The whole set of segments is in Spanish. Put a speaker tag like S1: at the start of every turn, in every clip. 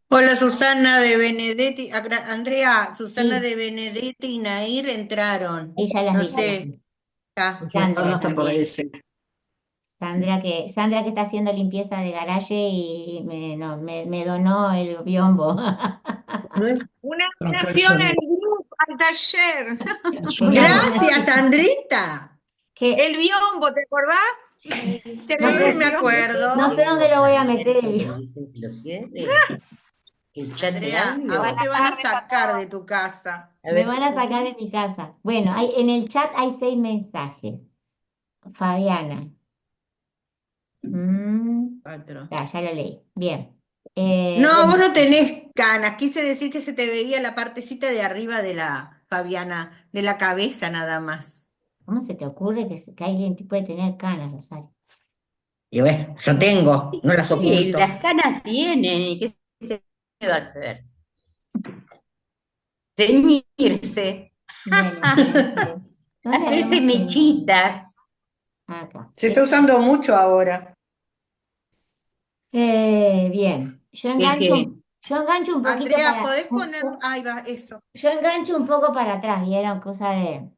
S1: Hola Susana de Benedetti, Andrea, Susana
S2: Sí,
S1: de Benedetti y Nair entraron.
S2: sí, ya las
S1: No
S2: vi, ya las
S1: sé,
S2: vi.
S1: ya,
S2: Sandra
S3: No está por ahí,
S2: también.
S3: sí.
S2: Sandra que está haciendo limpieza de garaje y me, no, me donó el biombo.
S3: No es
S4: Una
S3: acá el
S4: invitación al
S3: sonido.
S4: grupo, al taller.
S3: El
S2: Una
S3: sonido no.
S1: gracias
S2: donación.
S1: Sandrita.
S2: Que
S4: El biombo, ¿te acordás?
S2: no
S1: Sí, me
S2: sé,
S4: Telemetro.
S2: no sé
S1: acuerdo.
S2: dónde lo voy a meter el
S5: Cuando le
S2: biombo.
S5: dicen que lo cierre, el chat de
S1: Andrea, a
S4: A
S1: vos
S5: audio.
S4: la
S1: te van a
S4: tarde
S1: sacar
S4: pasaba.
S1: de tu casa.
S5: A
S2: Me
S5: ver,
S2: van
S5: ¿qué
S2: a
S5: pasó?
S2: sacar de mi casa. Bueno, en el chat hay 6 mensajes. Fabiana. Mm,
S1: Cuatro.
S2: ya lo leí. Bien.
S1: No, vos
S2: Bueno,
S1: no tenés canas. Quise decir que se te veía la partecita de arriba de la Fabiana, de la cabeza nada más.
S2: ¿cómo se te ocurre que alguien puede tener canas, Rosario?
S1: Y bueno, yo tengo, no las
S5: Sí, las
S1: oculto.
S5: canas tienen, ¿y qué se va a hacer? Teñirse,
S2: Bueno, ¿dónde
S5: hacerse
S2: habíamos quedado?
S5: mechitas.
S2: Acá.
S1: Se está usando mucho ahora.
S2: Bien,
S5: Que
S2: yo engancho un poquito
S1: Andrea, ¿podés poner? Ahí va, eso.
S2: yo engancho un poco para atrás, ¿vieron? Cosa de,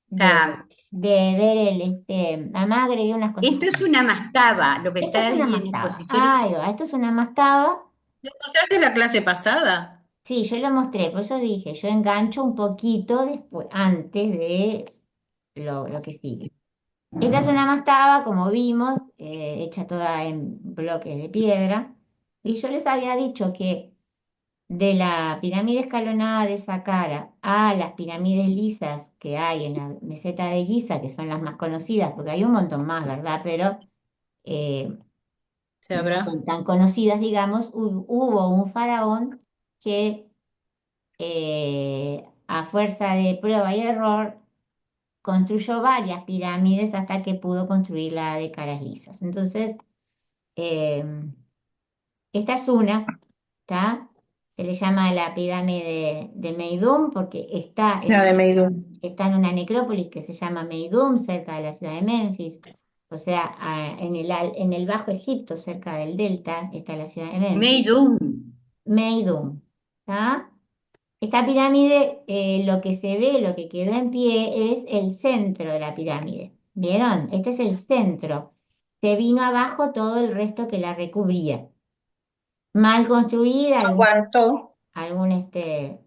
S5: ya,
S2: de ver además agregué unas
S5: esto
S2: cositas
S5: es
S2: más.
S5: una mastaba, lo que
S2: Esto
S5: está
S2: es una
S5: ahí en
S2: mastaba.
S5: exposición.
S2: Ahí va, esto es una mastaba.
S1: ¿Le mostraste la clase pasada?
S2: Sí, yo lo mostré, por eso dije, yo engancho un poquito después, antes de lo que sigue. Esta es una mastaba, como vimos, hecha toda en bloques de piedra. Y yo les había dicho que de la pirámide escalonada de Saqqara a las pirámides lisas que hay en la meseta de Giza, que son las más conocidas, porque hay un montón más, ¿verdad? Pero eh,
S1: ¿Se
S2: no
S1: habrá?
S2: son tan conocidas, digamos. Hubo un faraón que a fuerza de prueba y error construyó varias pirámides hasta que pudo construir la de caras lisas. Entonces, eh, esta es una, ¿está? Se le llama la pirámide de Meidum porque
S1: La de Meidum.
S2: está en una necrópolis que se llama Meidum, cerca de la ciudad de Memphis. O sea, en el Bajo Egipto, cerca del delta, está la ciudad de Memphis.
S5: Meidum.
S2: Meidum, ¿está? Esta pirámide, lo que se ve, lo que quedó en pie es el centro de la pirámide. ¿Vieron? Este es el centro. Se vino abajo todo el resto que la recubría. Mal construida,
S1: Aguantó.
S2: algún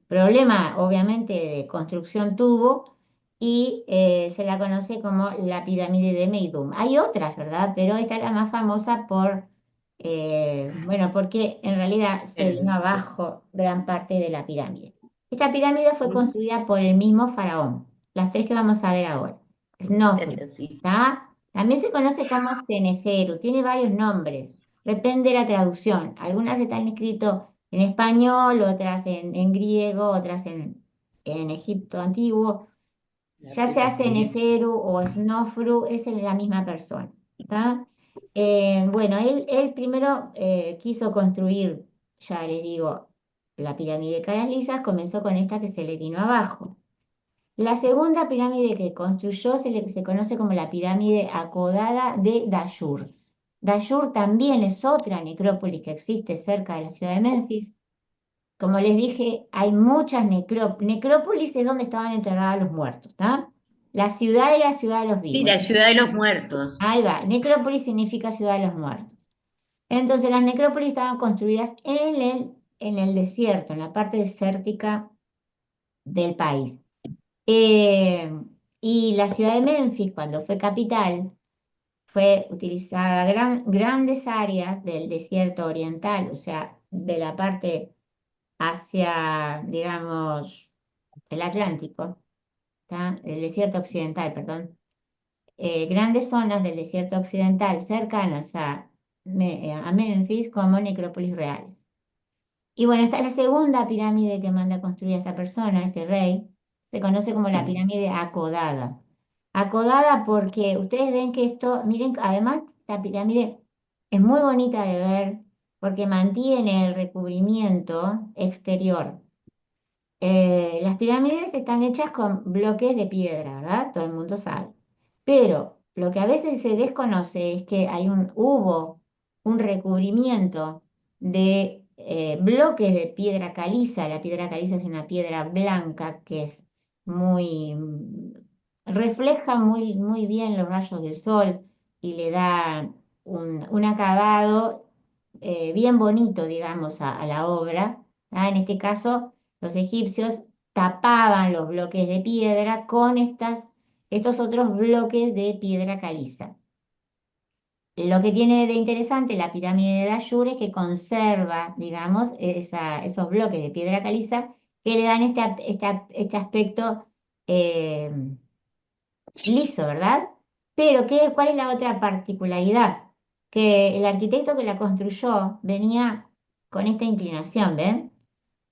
S2: problema, obviamente, de construcción tuvo y se la conoce como la pirámide de Meidum. Hay otras, ¿verdad? Pero esta es la más famosa bueno, porque en realidad se vino abajo gran parte de la pirámide. Esta pirámide fue construida por el mismo faraón, las tres que vamos a ver ahora.
S5: Es
S2: Snofru,
S5: así.
S2: ¿tá? También se conoce como Seneferu, tiene varios nombres, depende de la traducción. Algunas están escritas en español, otras en griego, otras en Egipto antiguo. Ya sea Seneferu o Snofru, es la misma persona. ¿Tá? Bueno, él primero quiso construir, ya les digo, la pirámide de caras lisas, comenzó con esta que se le vino abajo. La segunda pirámide que construyó se conoce como la pirámide acodada de Dayur. Dayur también es otra necrópolis que existe cerca de la ciudad de Memphis. Como les dije, hay muchas necrópolis es donde estaban enterrados los muertos, ¿está? La ciudad era ciudad de los
S5: Sí,
S2: vivos.
S5: la ciudad de los muertos.
S2: Ahí va, necrópolis significa ciudad de los muertos. Entonces las necrópolis estaban construidas en el desierto, en la parte desértica del país. Eh, y la ciudad de Memphis, cuando fue capital, fue utilizada grandes áreas del desierto oriental, o sea, de la parte hacia, digamos, el Atlántico, ¿tá? El desierto occidental, perdón. Grandes zonas del desierto occidental cercanas a Memphis como necrópolis reales. Y bueno, esta es la segunda pirámide que manda a construir esta persona, este rey. Se conoce como la pirámide acodada. Acodada porque ustedes ven que esto, miren, además esta pirámide es muy bonita de ver porque mantiene el recubrimiento exterior. Las pirámides están hechas con bloques de piedra, ¿verdad? Todo el mundo sabe. Pero lo que a veces se desconoce es que hubo un recubrimiento de bloques de piedra caliza. La piedra caliza es una piedra blanca que es muy, refleja muy bien los rayos del sol y le da un acabado bien bonito, digamos, a la obra. ¿Ah? En este caso, los egipcios tapaban los bloques de piedra con estos otros bloques de piedra caliza. Lo que tiene de interesante la pirámide de Dayur es que conserva, digamos, esos bloques de piedra caliza que le dan este aspecto eh, liso, ¿verdad? Pero ¿cuál es la otra particularidad? Que el arquitecto que la construyó venía con esta inclinación, ¿ven?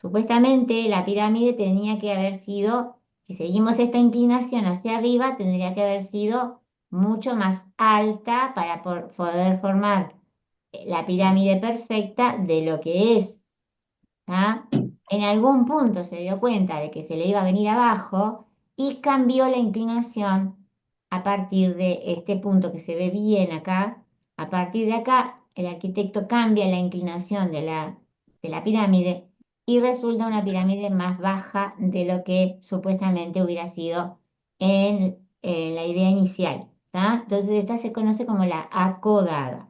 S2: Supuestamente la pirámide tenía que haber sido, si seguimos esta inclinación hacia arriba, tendría que haber sido mucho más alta para poder formar la pirámide perfecta de lo que es. ¿Ah? En algún punto se dio cuenta de que se le iba a venir abajo y cambió la inclinación a partir de este punto que se ve bien acá. A partir de acá, el arquitecto cambia la inclinación de la pirámide y resulta una pirámide más baja de lo que supuestamente hubiera sido en la idea inicial. ¿Tá? Entonces, esta se conoce como la acodada.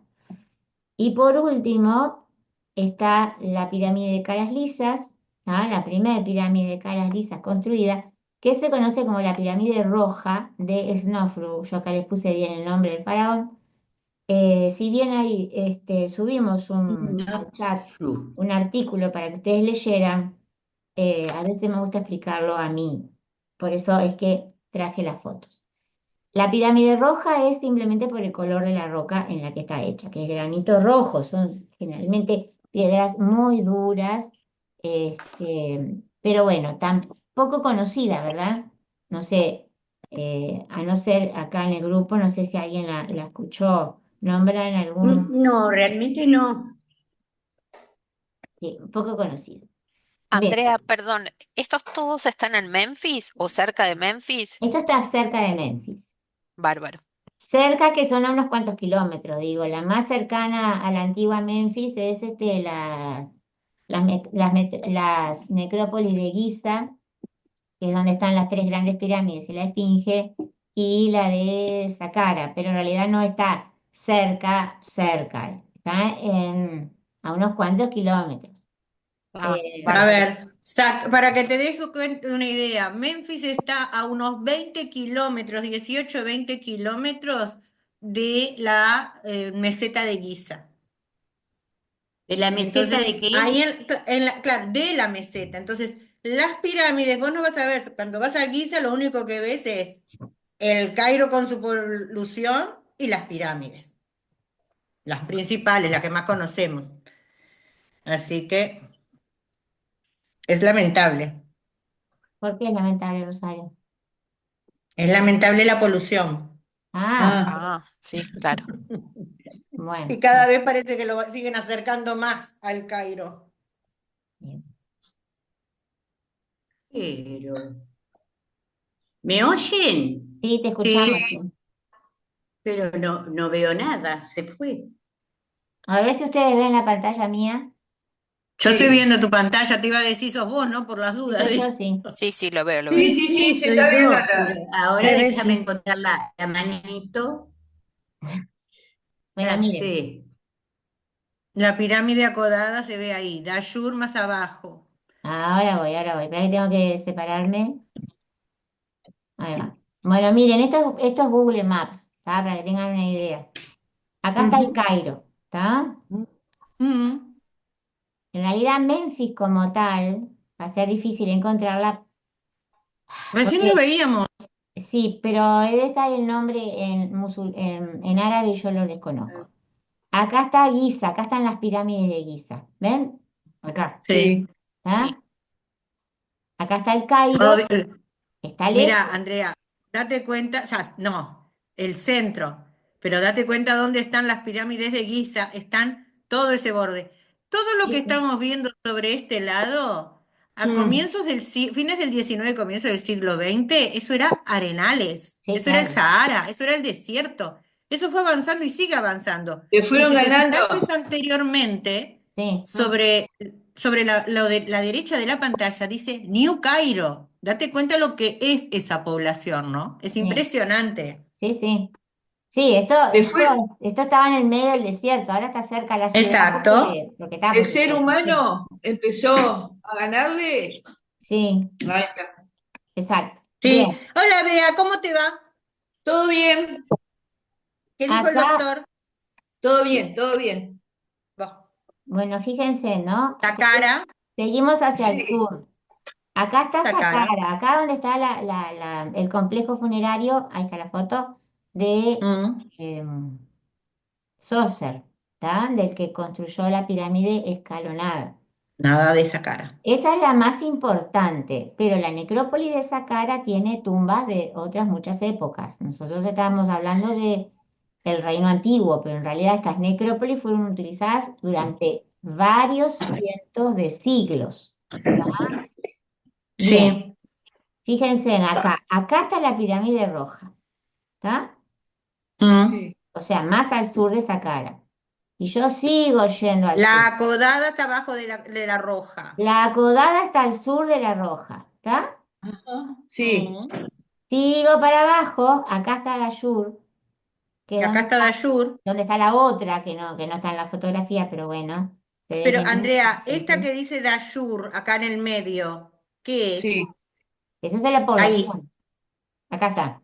S2: Y por último, está la pirámide de caras lisas, ¿ah? La primera pirámide de caras lisas construida, que se conoce como la pirámide roja de Snofru. Yo acá les puse bien el nombre del faraón. Si bien ahí subimos
S5: No,
S2: al chat
S5: flu.
S2: un artículo para que ustedes leyeran, a veces me gusta explicarlo a mí. Por eso es que traje las fotos. La pirámide roja es simplemente por el color de la roca en la que está hecha, que es granito rojo. Son generalmente piedras muy duras, pero bueno, tan poco conocida, ¿verdad? No sé, a no ser acá en el grupo, no sé si alguien la escuchó, nombran algún,
S5: No, realmente no.
S2: sí, poco conocido. Bien,
S3: Andrea, perdón, ¿estos todos están en Memphis o cerca de Memphis?
S2: esto está cerca de Memphis.
S3: Bárbaro.
S2: Cerca que son a unos cuantos kilómetros, digo, la más cercana a la antigua Memphis es las necrópolis de Giza, que es donde están las tres grandes pirámides y la Esfinge, y la de Saqqara, pero en realidad no está cerca, está a unos cuantos kilómetros.
S3: Ah,
S1: A
S3: bárbaro.
S1: ver, para que te des una idea, Memphis está a unos 20 kilómetros, 18, 20 kilómetros de la meseta de Giza.
S5: ¿De la meseta
S1: Entonces,
S5: de qué?
S1: ahí, claro, de la meseta. Entonces, las pirámides, vos no vas a ver, cuando vas a Giza, lo único que ves es el Cairo con su polución y las pirámides, las principales, las que más conocemos. Así que es lamentable.
S2: ¿Por qué es lamentable, Rosario?
S1: Es lamentable la polución.
S2: Ah,
S5: Ah,
S3: Ah, sí, claro.
S2: bueno,
S1: Y cada vez parece que lo siguen acercando más al Cairo.
S2: bien.
S5: pero. ¿Me oyen?
S2: Sí, te escuchamos,
S1: Sí,
S2: sí.
S5: Pero no veo nada, se fue.
S2: A ver si ustedes ven la pantalla mía.
S1: yo estoy
S5: Sí.
S1: viendo tu pantalla, te iba a decir sos vos, ¿no? Por las
S2: Si
S1: dudas.
S2: soy yo, sí.
S3: Sí, sí, lo veo, lo
S4: Sí,
S3: veo.
S4: sí, sí, se
S5: Soy
S4: está viendo
S5: yo, pero ahora
S1: Debe
S5: déjame
S1: sí.
S5: encontrar la manito.
S2: Bueno,
S5: Ya
S2: miren,
S5: sé.
S1: La pirámide acodada se ve ahí, Dashur más abajo.
S2: ahora voy. Pero que tengo que separarme. Ahí va. Bueno, miren, esto es Google Maps, ¿tá? Para que tengan una idea. Acá está el
S1: Ujú.
S2: Cairo, ¿está?
S1: Mm.
S2: En realidad, Memphis como tal, va a ser difícil encontrarla,
S1: Recién lo
S2: porque
S1: veíamos.
S2: sí, pero debe estar el nombre en árabe y yo lo desconozco. Acá está Giza, acá están las pirámides de Giza. ¿Ven? Acá,
S3: Sí,
S1: Sí.
S3: sí.
S2: ¿ah? Acá está el Cairo,
S1: Rodi-
S2: está
S1: Mira,
S2: lejos.
S1: Andrea, date cuenta, o sea, no, el centro, pero date cuenta dónde están las pirámides de Giza, están todo ese borde. Todo lo que
S2: Sí, sí,
S1: estamos viendo sobre este lado, a
S4: Mm.
S1: comienzos fines del 19, comienzos del siglo XX, eso era arenales,
S2: sí,
S1: eso era el
S2: claro.
S1: Sahara, eso era el desierto. Eso fue avanzando y sigue avanzando.
S4: Te
S1: Y
S4: fueron
S1: si te
S4: ganando.
S1: fijaste anteriormente,
S2: Sí.
S1: sobre lo de la derecha de la pantalla dice New Cairo. Date cuenta lo que es esa población, ¿no? Es
S2: Sí,
S1: impresionante.
S2: sí, sí. Sí,
S6: De, fue-
S2: esto estaba en el medio del desierto, ahora está cerca de la ciudad
S1: Exacto.
S6: el
S2: porque
S6: ser humano empezó a ganarle.
S2: sí,
S6: Ahí está.
S2: exacto. Bien,
S1: Sí. Hola, Bea, ¿cómo te va?
S6: Todo bien,
S1: ¿Qué dijo el
S2: acá,
S1: doctor?
S6: todo bien, todo bien.
S1: Vos,
S2: bueno, fíjense, ¿no?
S1: la cara,
S2: Seguimos hacia el
S6: Sí,
S2: sur. Acá está
S1: la cara.
S2: Saqqara, acá donde está el complejo funerario, ahí está la foto de
S1: Mm,
S2: Zoser, ¿tá? Del que construyó la pirámide escalonada.
S1: nada de esa cara.
S2: Esa es la más importante, pero la necrópolis de Saqqara tiene tumbas de otras muchas épocas. Nosotros estábamos hablando de el reino antiguo, pero en realidad estas necrópolis fueron utilizadas durante varios cientos de siglos. Bien,
S1: Sí.
S2: fíjense en acá. Acá está la pirámide roja, ¿está?
S1: Mm.
S6: sí.
S2: O sea, más al sur de Saqqara. Y yo sigo yendo al sur.
S1: La acodada está abajo de la roja.
S2: La acodada está al sur de la roja, ¿está?
S6: Ajá, sí,
S1: Mm.
S2: Sigo para abajo, acá está Dayur, que
S1: Y
S2: es
S1: acá está Dayur.
S2: donde está la otra, que no está en la fotografía, pero bueno, se ve
S1: Pero
S2: que no
S1: Andrea, esta
S2: es.
S1: que dice Dayur, acá en el medio, ¿qué es?
S6: sí.
S2: Esa es la
S1: Ahí,
S2: población. Acá está,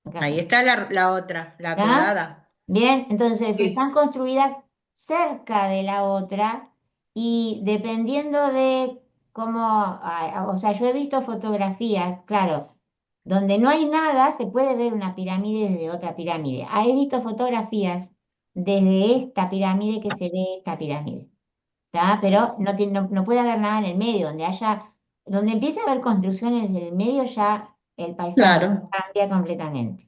S2: acá
S1: ahí
S2: está.
S1: está la otra, la
S2: ¿Ya?
S1: acodada.
S2: Bien, entonces
S6: Sí.
S2: están construidas cerca de la otra y dependiendo de cómo, o sea, yo he visto fotografías, claro, donde no hay nada se puede ver una pirámide desde otra pirámide. He visto fotografías desde esta pirámide que se ve esta pirámide, ¿tá? Pero no puede haber nada en el medio, donde empieza a haber construcciones en el medio ya el paisaje
S1: Claro.
S2: cambia completamente.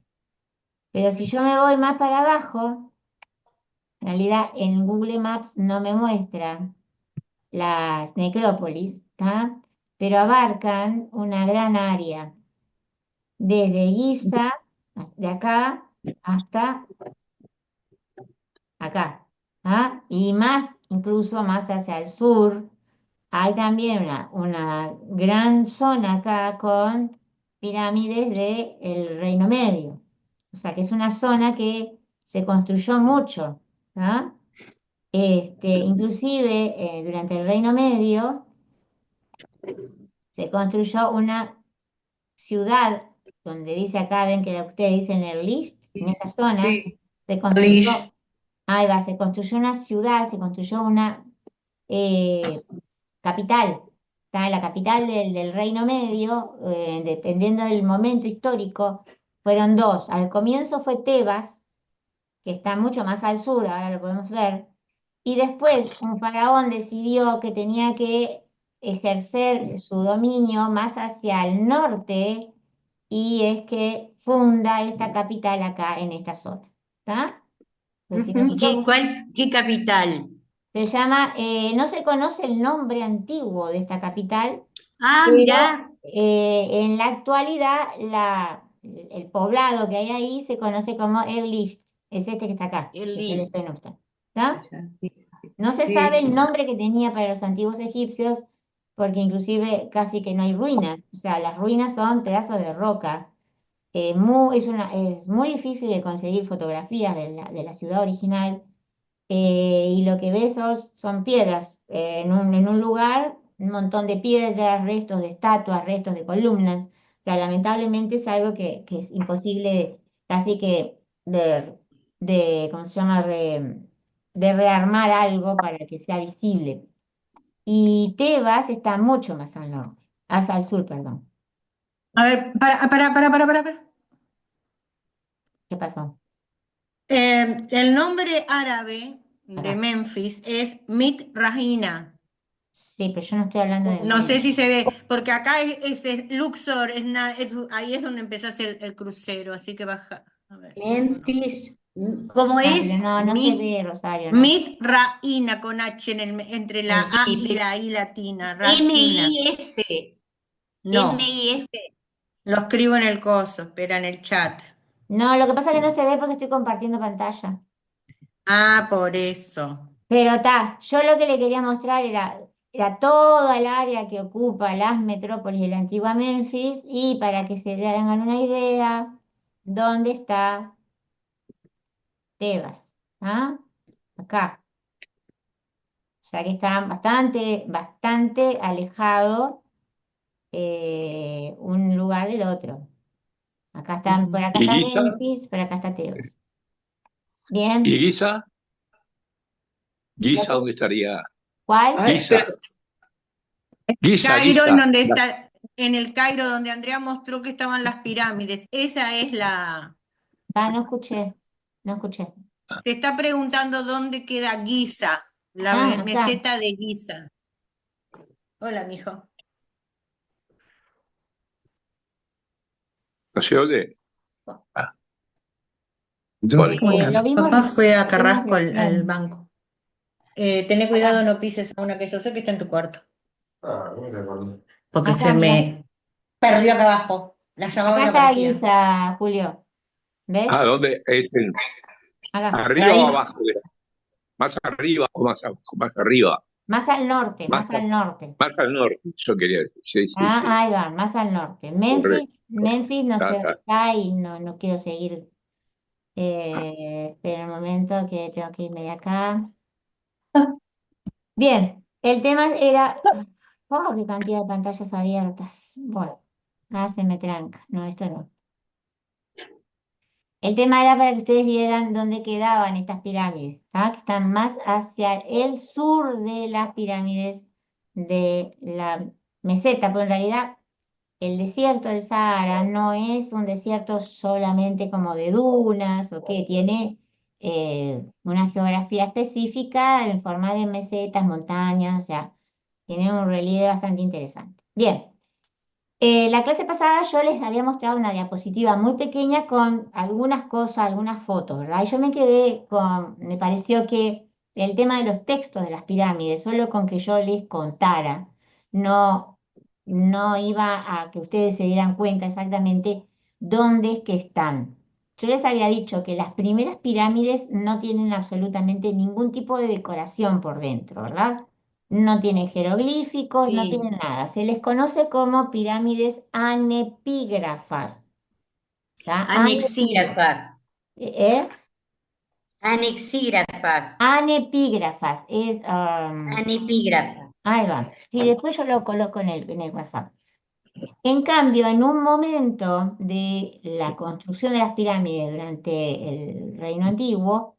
S2: Pero si yo me voy más para abajo, en realidad en Google Maps no me muestra las necrópolis, ¿tá? Pero abarcan una gran área, desde Giza, de acá, hasta acá, ¿tá? Y más, incluso más hacia el sur, hay también una gran zona acá con pirámides del Reino Medio. O sea que es una zona que se construyó mucho, ¿tá? Inclusive durante el Reino Medio se construyó una ciudad, donde dice acá, ven que ustedes dicen el List, en esta zona,
S6: Sí,
S2: se
S1: Lish.
S2: construyó, ahí va, se construyó una ciudad, se construyó una eh, capital, está la capital del Reino Medio, dependiendo del momento histórico, fueron dos. Al comienzo fue Tebas, que está mucho más al sur, ahora lo podemos ver, y después un faraón decidió que tenía que ejercer su dominio más hacia el norte y es que funda esta capital acá en esta zona. ¿Está? Pues si
S5: ¿Y
S2: nosotros
S5: qué capital?
S2: se llama, no se conoce el nombre antiguo de esta capital,
S5: Ah,
S2: pero
S5: mirá,
S2: en la actualidad el poblado que hay ahí se conoce como Erlich, es este que está acá,
S5: el
S2: que es el de
S5: Lis.
S2: Penústa. ¿Está?
S6: allá, sí,
S2: No se sabe
S6: sí.
S2: el nombre que tenía para los antiguos egipcios, porque inclusive casi que no hay ruinas, o sea, las ruinas son pedazos de roca. Es muy difícil de conseguir fotografías de la ciudad original y lo que ves son piedras. En un lugar, un montón de piedras, restos de estatuas, restos de columnas. O sea, lamentablemente es algo que es imposible casi que ¿cómo se llama? De rearmar algo para que sea visible. Y Tebas está mucho más al norte, hacia al sur, perdón.
S1: A ver, para.
S2: ¿Qué pasó?
S1: El nombre árabe de
S2: Acá.
S1: Memphis es Mit Rahina.
S2: Sí, pero yo no estoy hablando de
S1: No sé si
S2: Memphis.
S1: se ve, porque acá es Luxor, ahí es donde empezás el crucero, así que baja. A ver si lo conozco.
S5: Memphis, ¿cómo
S2: Ah, pero
S5: es?
S2: no se ve, Rosario, no.
S1: Mit Rahina con H entre la A
S5: Sí,
S1: y
S5: pero
S1: la I latina, Rahina.
S5: M-I-S,
S1: No,
S5: M-I-S.
S1: lo escribo en el coso, espera en el chat.
S2: No, lo que pasa es que no se ve porque estoy compartiendo pantalla.
S1: Ah, por eso.
S2: Pero yo lo que le quería mostrar era toda el área que ocupa las metrópolis de la antigua Memphis y para que se hagan una idea, dónde está Tebas. ¿Ah? Acá. O sea que está bastante alejado un lugar del otro. Acá está, por acá
S7: ¿Y
S2: está
S7: Giza?
S2: Memphis, por acá está Tebas.
S7: ¿Y
S2: Bien.
S7: Giza?
S2: ¿Lo
S7: ¿Giza
S2: que-
S7: dónde estaría?
S2: ¿Cuál?
S6: Ay,
S7: Giza,
S6: pero
S7: Giza,
S1: Cairo, en
S7: Giza.
S1: donde está, en el Cairo donde Andrea mostró que estaban las pirámides. Esa es la.
S2: No escuché. No escuché.
S1: Te está preguntando dónde queda Giza, la
S2: Acá.
S1: meseta de Giza. Hola, mijo.
S7: ¿No se oye? Ah, bueno,
S2: Lo vimos,
S1: Papá fue a
S2: lo vimos
S1: Carrasco al
S2: recién.
S1: banco. Tené cuidado,
S2: Acá,
S1: no pises a una que yo sé que está en tu cuarto. Porque se
S2: acá, mira.
S1: me perdió acá abajo. La llamaba y
S2: Acá
S1: no
S2: está
S1: aparecía.
S2: Guisa, Julio. ¿Ves?
S7: ¿dónde?
S2: Acá.
S7: ¿Arriba o
S1: Ahí.
S7: abajo? ¿Más arriba o más abajo? Más arriba.
S2: Más al norte,
S7: Más,
S2: más al norte.
S7: más al norte, yo quería decir. Sí, sí, sí.
S2: Ahí va, más al norte. Memphis,
S7: Correcto.
S2: Memphis no sé
S7: Está,
S2: dónde
S7: está.
S2: está y no quiero seguir. Pero un momento que tengo que irme de acá. Bien, el tema era. Oh, qué cantidad de pantallas abiertas. Bueno, ahora se me tranca. No, esto no. El tema era para que ustedes vieran dónde quedaban estas pirámides, ¿tá? Que están más hacia el sur de las pirámides de la meseta, pero en realidad el desierto del Sahara no es un desierto solamente como de dunas o que tiene una geografía específica en forma de mesetas, montañas, o sea, tiene un relieve bastante interesante. Bien. La clase pasada yo les había mostrado una diapositiva muy pequeña con algunas cosas, algunas fotos, ¿verdad? Y yo me quedé me pareció que el tema de los textos de las pirámides, solo con que yo les contara, no, no iba a que ustedes se dieran cuenta exactamente dónde es que están. Yo les había dicho que las primeras pirámides no tienen absolutamente ningún tipo de decoración por dentro, ¿verdad? No tienen jeroglíficos, no
S5: Sí,
S2: tienen nada. Se les conoce como pirámides anepígrafas. ¿Tá?
S5: anexígrafas,
S2: ¿Eh?
S5: anexígrafas,
S2: Anepígrafas.
S5: anepígrafas.
S2: Ahí va. Sí, después yo lo coloco en el WhatsApp. En cambio, en un momento de la construcción de las pirámides durante el Reino Antiguo,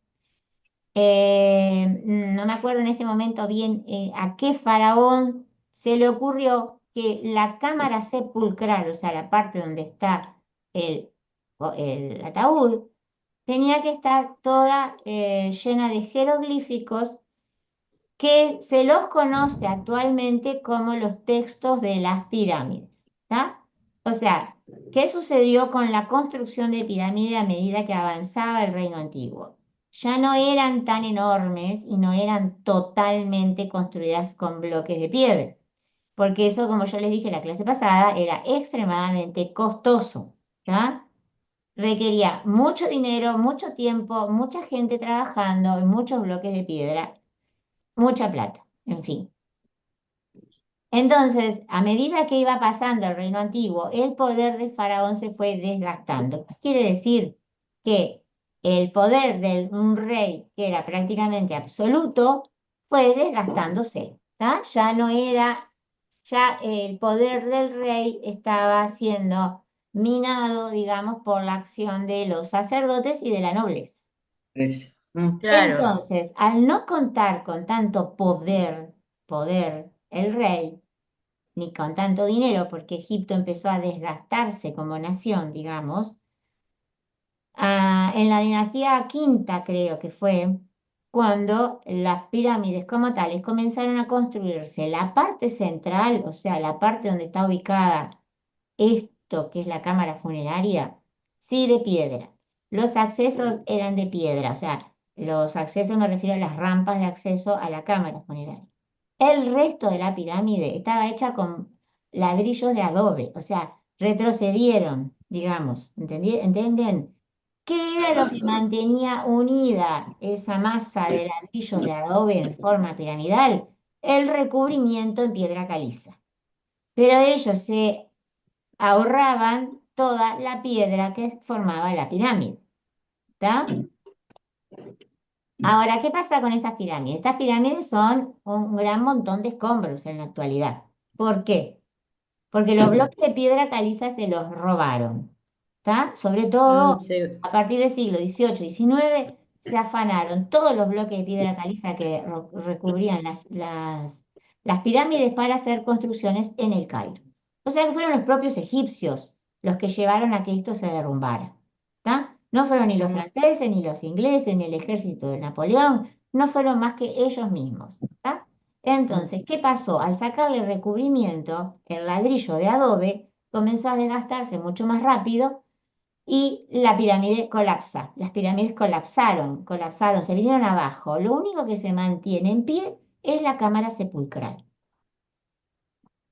S2: no me acuerdo en ese momento bien a qué faraón se le ocurrió que la cámara sepulcral, o sea, la parte donde está el ataúd, tenía que estar toda llena de jeroglíficos que se los conoce actualmente como los textos de las pirámides. ¿Tá? O sea, ¿qué sucedió con la construcción de pirámides a medida que avanzaba el reino antiguo? Ya no eran tan enormes y no eran totalmente construidas con bloques de piedra, porque eso, como yo les dije en la clase pasada, era extremadamente costoso. ¿Tá? Requería mucho dinero, mucho tiempo, mucha gente trabajando y muchos bloques de piedra, mucha plata, en fin. Entonces, a medida que iba pasando el reino antiguo, el poder del faraón se fue desgastando. ¿Qué quiere decir? Que el poder de un rey, que era prácticamente absoluto, fue desgastándose. ¿Tá? Ya no era, ya el poder del rey estaba siendo minado, digamos, por la acción de los sacerdotes y de la nobleza.
S5: Claro,
S2: Entonces, al no contar con tanto poder, el rey, ni con tanto dinero, porque Egipto empezó a desgastarse como nación, digamos, en la dinastía quinta creo que fue, cuando las pirámides como tales comenzaron a construirse. La parte central, o sea, la parte donde está ubicada esto que es la cámara funeraria, sí de piedra. Los accesos eran de piedra, o sea, los accesos me refiero a las rampas de acceso a la cámara funeraria. El resto de la pirámide estaba hecha con ladrillos de adobe, o sea, retrocedieron, digamos, ¿entienden? ¿Qué era lo que mantenía unida esa masa de ladrillos de adobe en forma piramidal? El recubrimiento en piedra caliza. Pero ellos se ahorraban toda la piedra que formaba la pirámide. ¿Está? Ahora, ¿qué pasa con esas pirámides? Estas pirámides son un gran montón de escombros en la actualidad. ¿Por qué? Porque los bloques de piedra caliza se los robaron. ¿Está? Sobre todo
S5: Sí.
S2: a partir del siglo XVIII y XIX se afanaron todos los bloques de piedra caliza que recubrían las pirámides para hacer construcciones en el Cairo. O sea que fueron los propios egipcios los que llevaron a que esto se derrumbara. ¿Está? No fueron ni los franceses, ni los ingleses, ni el ejército de Napoleón, no fueron más que ellos mismos. ¿Está? Entonces, ¿qué pasó? Al sacarle recubrimiento, el ladrillo de adobe comenzó a desgastarse mucho más rápido y la pirámide colapsa. Las pirámides colapsaron, se vinieron abajo. Lo único que se mantiene en pie es la cámara sepulcral.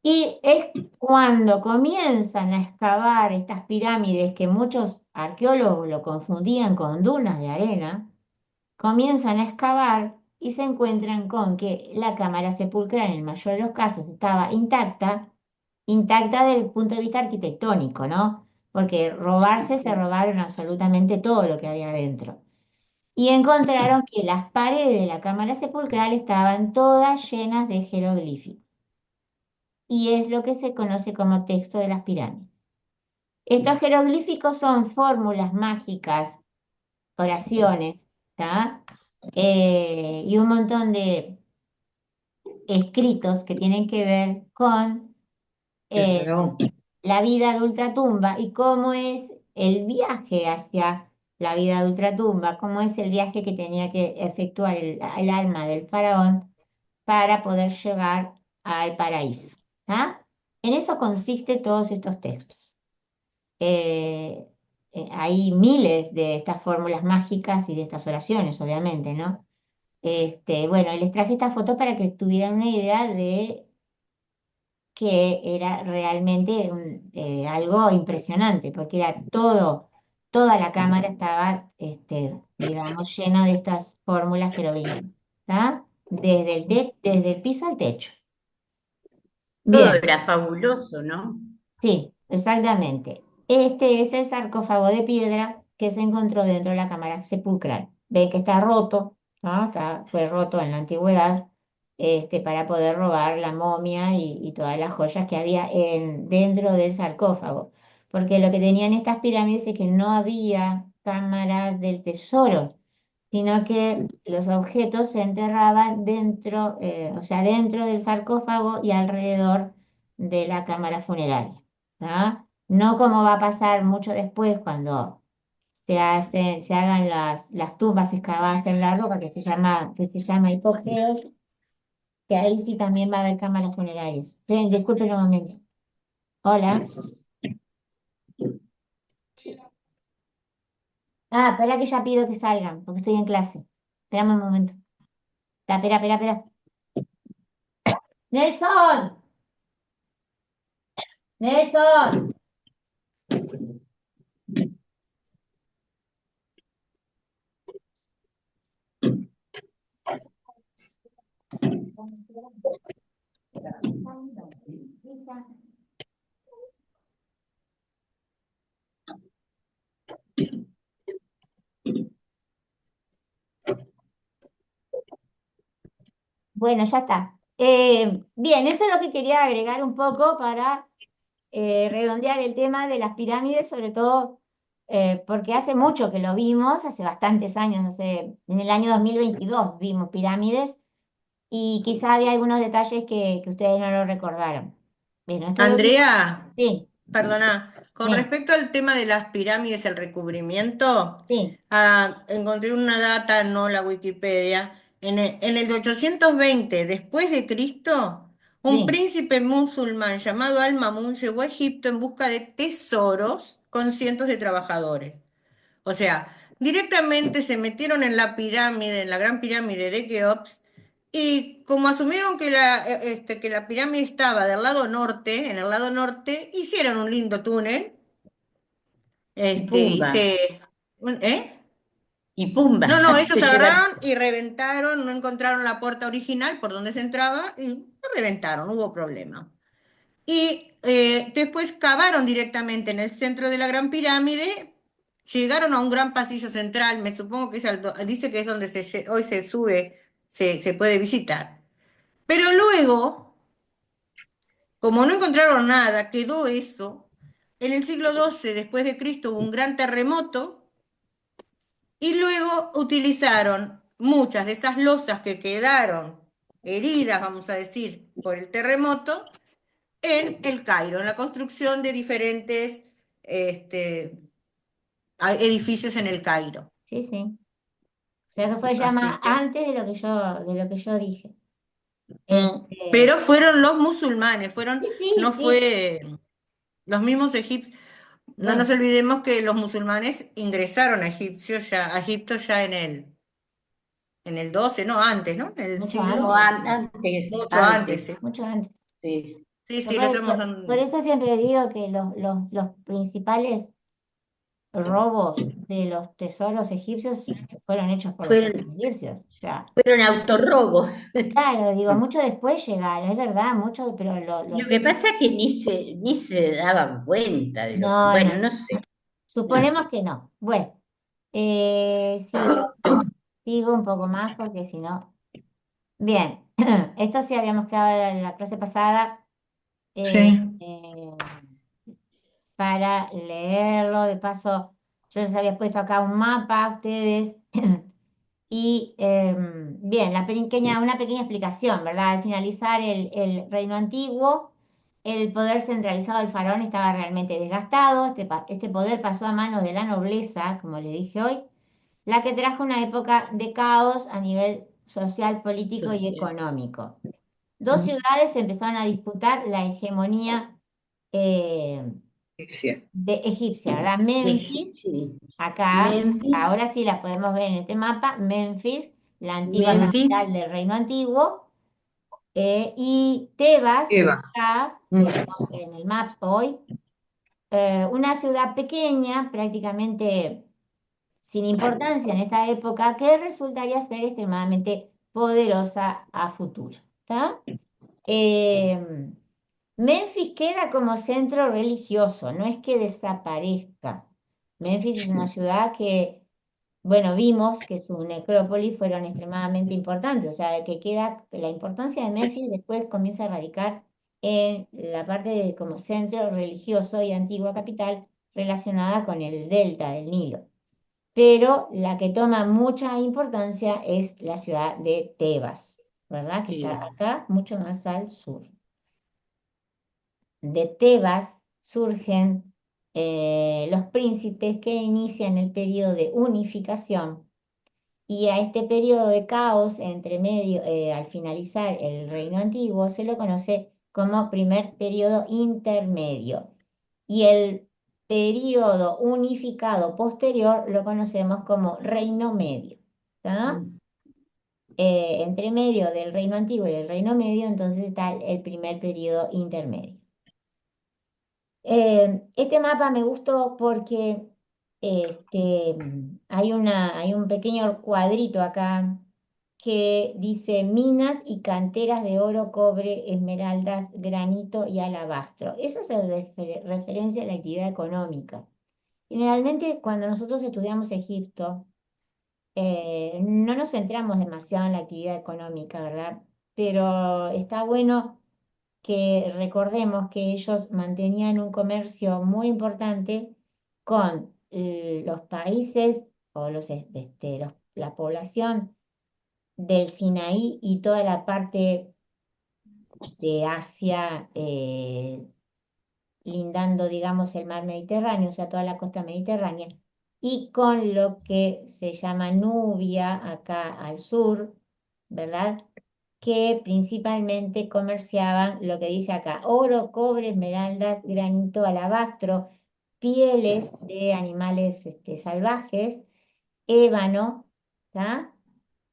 S2: Y es cuando comienzan a excavar estas pirámides que muchos arqueólogos lo confundían con dunas de arena, comienzan a excavar y se encuentran con que la cámara sepulcral en el mayor de los casos estaba intacta, intacta desde el punto de vista arquitectónico, ¿no? Porque robarse se robaron absolutamente todo lo que había adentro. Y encontraron que las paredes de la cámara sepulcral estaban todas llenas de jeroglíficos. Y es lo que se conoce como texto de las pirámides. Estos jeroglíficos son fórmulas mágicas, oraciones, ¿tá? Y un montón de escritos que tienen que ver con
S1: El
S2: eh,
S1: faraón.
S2: la vida de ultratumba y cómo es el viaje hacia la vida de ultratumba, cómo es el viaje que tenía que efectuar el alma del faraón para poder llegar al paraíso. ¿Tá? En eso consiste todos estos textos. Eh, hay miles de estas fórmulas mágicas y de estas oraciones, obviamente, ¿no? Bueno, les traje esta foto para que tuvieran una idea de que era realmente algo impresionante, porque era toda la cámara estaba, digamos, llena de estas fórmulas jeroglíficas, ¿tá? Desde el piso al techo.
S5: Todo
S2: Bien,
S5: era fabuloso, ¿no?
S2: sí, exactamente. Este es el sarcófago de piedra que se encontró dentro de la cámara sepulcral. Ven que está roto, ¿no? Fue roto en la antigüedad, para poder robar la momia y todas las joyas que había dentro del sarcófago. Porque lo que tenían estas pirámides es que no había cámaras del tesoro, sino que los objetos se enterraban dentro, o sea, dentro del sarcófago y alrededor de la cámara funeraria. ¿Tá? No como va a pasar mucho después cuando se hagan las tumbas excavadas en la roca, que se llama hipogeo, que ahí sí también va a haber cámaras funerarias. Esperen, disculpen un momento. Hola. Ah, espera que ya pido que salgan, porque estoy en clase. Esperame un momento. Espera, espera, espera, espera. ¡Nelson! ¡Nelson! Bueno, ya está. Bien, eso es lo que quería agregar un poco para redondear el tema de las pirámides, sobre todo porque hace mucho que lo vimos, hace bastantes años, no sé, en el año 2022 vimos pirámides y quizá había algunos detalles que ustedes no lo recordaron. Bueno, esto lo vimos.
S1: Andrea,
S2: Sí,
S1: perdona, con
S2: sí,
S1: respecto al tema de las pirámides, el recubrimiento,
S2: sí,
S1: encontré una data, no la Wikipedia, en el 820 después de Cristo, un
S2: sí.
S1: príncipe musulmán llamado Al-Mamun llegó a Egipto en busca de tesoros con cientos de trabajadores. O sea, directamente se metieron en la pirámide, en la gran pirámide de Keops, y como asumieron que la pirámide estaba del lado norte, en el lado norte, hicieron un lindo túnel,
S5: Y pumba.
S1: ¿Eh?
S5: Y pumba,
S1: No, no, ellos
S5: se llevaron.
S1: agarraron y reventaron, no encontraron la puerta original por donde se entraba y lo reventaron, no hubo problema. Y después cavaron directamente en el centro de la Gran Pirámide, llegaron a un gran pasillo central, me supongo que es dice que es donde hoy se sube, se puede visitar. Pero luego, como no encontraron nada, quedó eso. En el siglo XII después de Cristo hubo un gran terremoto y luego utilizaron muchas de esas losas que quedaron heridas, vamos a decir, por el terremoto en el Cairo, en la construcción de diferentes este, edificios en el Cairo.
S2: Sí, sí. O sea que fue ya más
S1: Así que,
S2: antes de lo que yo dije.
S1: pero fueron los musulmanes,
S2: Sí,
S1: no
S2: sí, sí.
S1: fue los mismos egipcios. No nos
S2: Bueno,
S1: olvidemos que los musulmanes ingresaron a Egipto ya en el 12, no antes, ¿no? En el
S2: mucho
S5: No,
S1: siglo
S2: antes,
S5: antes,
S1: mucho antes,
S5: antes.
S1: sí.
S2: mucho antes.
S5: Sí.
S1: Sí,
S2: Yo
S1: sí, lo tenemos
S2: por eso siempre digo que los principales robos de los tesoros egipcios fueron hechos por los propios
S5: Fueron,
S2: egipcios. O sea,
S5: fueron autorrobos.
S2: claro, digo, mucho después llegaron, es verdad, mucho, pero
S5: Lo que pasa es que ni se daban cuenta de lo que,
S2: no,
S5: bueno,
S2: no,
S5: no sé.
S2: suponemos que no. Bueno, sigo, sigo un poco más porque si no. Bien, esto sí habíamos quedado en la clase pasada eh,
S1: Sí.
S2: eh, para leerlo. De paso, yo les había puesto acá un mapa a ustedes. Y bien, una pequeña explicación, ¿verdad? Al finalizar el reino antiguo, el poder centralizado del faraón estaba realmente desgastado. Este poder pasó a manos de la nobleza, como le dije hoy, la que trajo una época de caos a nivel social, político y
S5: Social.
S2: económico. Dos ciudades empezaron a disputar la hegemonía eh,
S6: Egipcia.
S2: egipcia, ¿verdad? Memphis,
S5: Sí.
S2: acá,
S5: Memphis,
S2: ahora sí la podemos ver en este mapa, Memphis, la antigua
S5: Memphis,
S2: capital del reino antiguo, y Tebas, que
S6: Eva.
S2: está acá, que vemos en el Maps hoy, una ciudad pequeña, prácticamente sin importancia en esta época, que resultaría ser extremadamente poderosa a futuro. ¿Está? Eh, Memphis queda como centro religioso, no es que desaparezca. Memphis es una ciudad que, bueno, vimos que sus necrópolis fueron extremadamente importantes, o sea, que queda, la importancia de Memphis después comienza a radicar en la parte de como centro religioso y antigua capital relacionada con el delta del Nilo. Pero la que toma mucha importancia es la ciudad de Tebas, ¿verdad? Que está
S5: sí,
S2: acá, mucho más al sur. De Tebas surgen los príncipes que inician el periodo de unificación y a este periodo de caos entre medio, al finalizar el reino antiguo, se lo conoce como primer periodo intermedio y el periodo unificado posterior lo conocemos como reino medio. ¿Tá? Entre medio del reino antiguo y el reino medio, entonces está el primer periodo intermedio. Este mapa me gustó porque hay un pequeño cuadrito acá que dice minas y canteras de oro, cobre, esmeraldas, granito y alabastro. Eso se referencia a la actividad económica. Generalmente cuando nosotros estudiamos Egipto, no nos centramos demasiado en la actividad económica, ¿verdad? Pero está bueno que recordemos que ellos mantenían un comercio muy importante con los países o la población del Sinaí y toda la parte de Asia, lindando, digamos, el mar Mediterráneo, o sea, toda la costa mediterránea, y con lo que se llama Nubia, acá al sur, ¿verdad? Que principalmente comerciaban lo que dice acá, oro, cobre, esmeraldas, granito, alabastro, pieles de animales salvajes, ébano, ¿tá?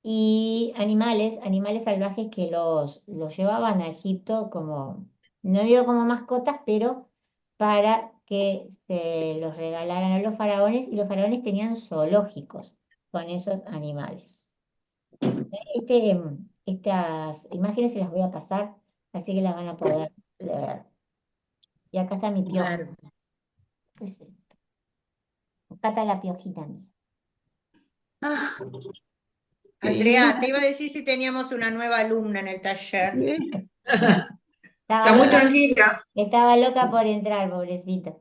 S2: Y animales salvajes que los llevaban a Egipto como, no digo como mascotas, pero para que se los regalaran a los faraones y los faraones tenían zoológicos con esos animales. Estas imágenes se las voy a pasar, así que las van a poder leer. Y acá está mi pioja.
S5: Claro.
S2: Acá está la piojita mía.
S8: Ah, qué
S1: Andrea, te iba a decir si teníamos una nueva alumna en el taller.
S8: bien.
S6: Está muy tranquila.
S2: Estaba loca por entrar, pobrecita.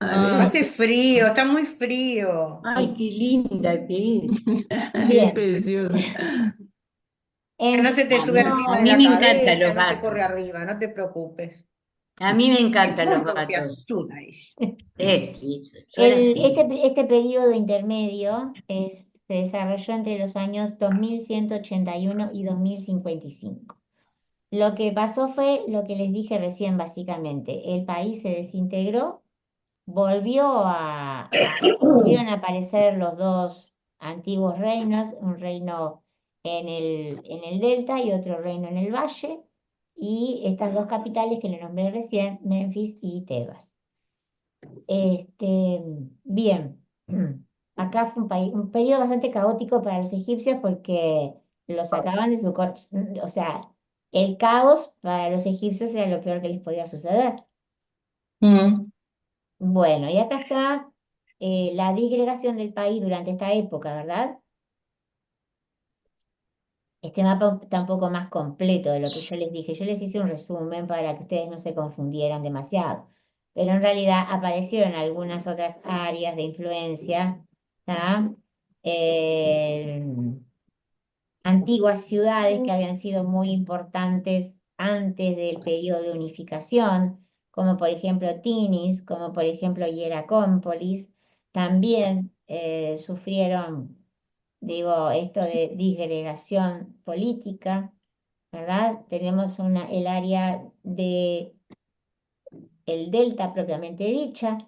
S1: Hace frío, está muy frío.
S5: Ay, qué linda que es.
S8: Es
S2: Bien.
S8: precioso.
S1: Que no se te sube encima
S5: A
S1: de
S5: mí
S1: la
S5: me encantan
S1: cabeza,
S5: los
S1: no te corre
S5: gatos.
S1: arriba, no te preocupes.
S5: A mí me
S1: Es
S5: encantan
S1: muy
S5: los gatos.
S1: confianzuda ella.
S5: Sí, son así.
S2: Este periodo intermedio se desarrolló entre los años 2181 y 2055. Lo que pasó fue lo que les dije recién, básicamente. El país se desintegró, volvieron a aparecer los dos antiguos reinos, un reino en el delta y otro reino en el valle, y estas dos capitales que le nombré recién, Memphis y Tebas. Bien, acá fue un periodo bastante caótico para los egipcios porque los sacaban de o sea, el caos para los egipcios era lo peor que les podía suceder.
S1: Mm.
S2: Bueno, y acá está la disgregación del país durante esta época, ¿verdad? Este mapa está un poco más completo de lo que yo les dije. Yo les hice un resumen para que ustedes no se confundieran demasiado. Pero en realidad aparecieron algunas otras áreas de influencia, ¿tá? Eh, Antiguas ciudades que habían sido muy importantes antes del periodo de unificación, como por ejemplo Tinis, como por ejemplo Hieracómpolis, también sufrieron, digo, esto de disgregación política, ¿verdad? Tenemos el área de el delta propiamente dicha,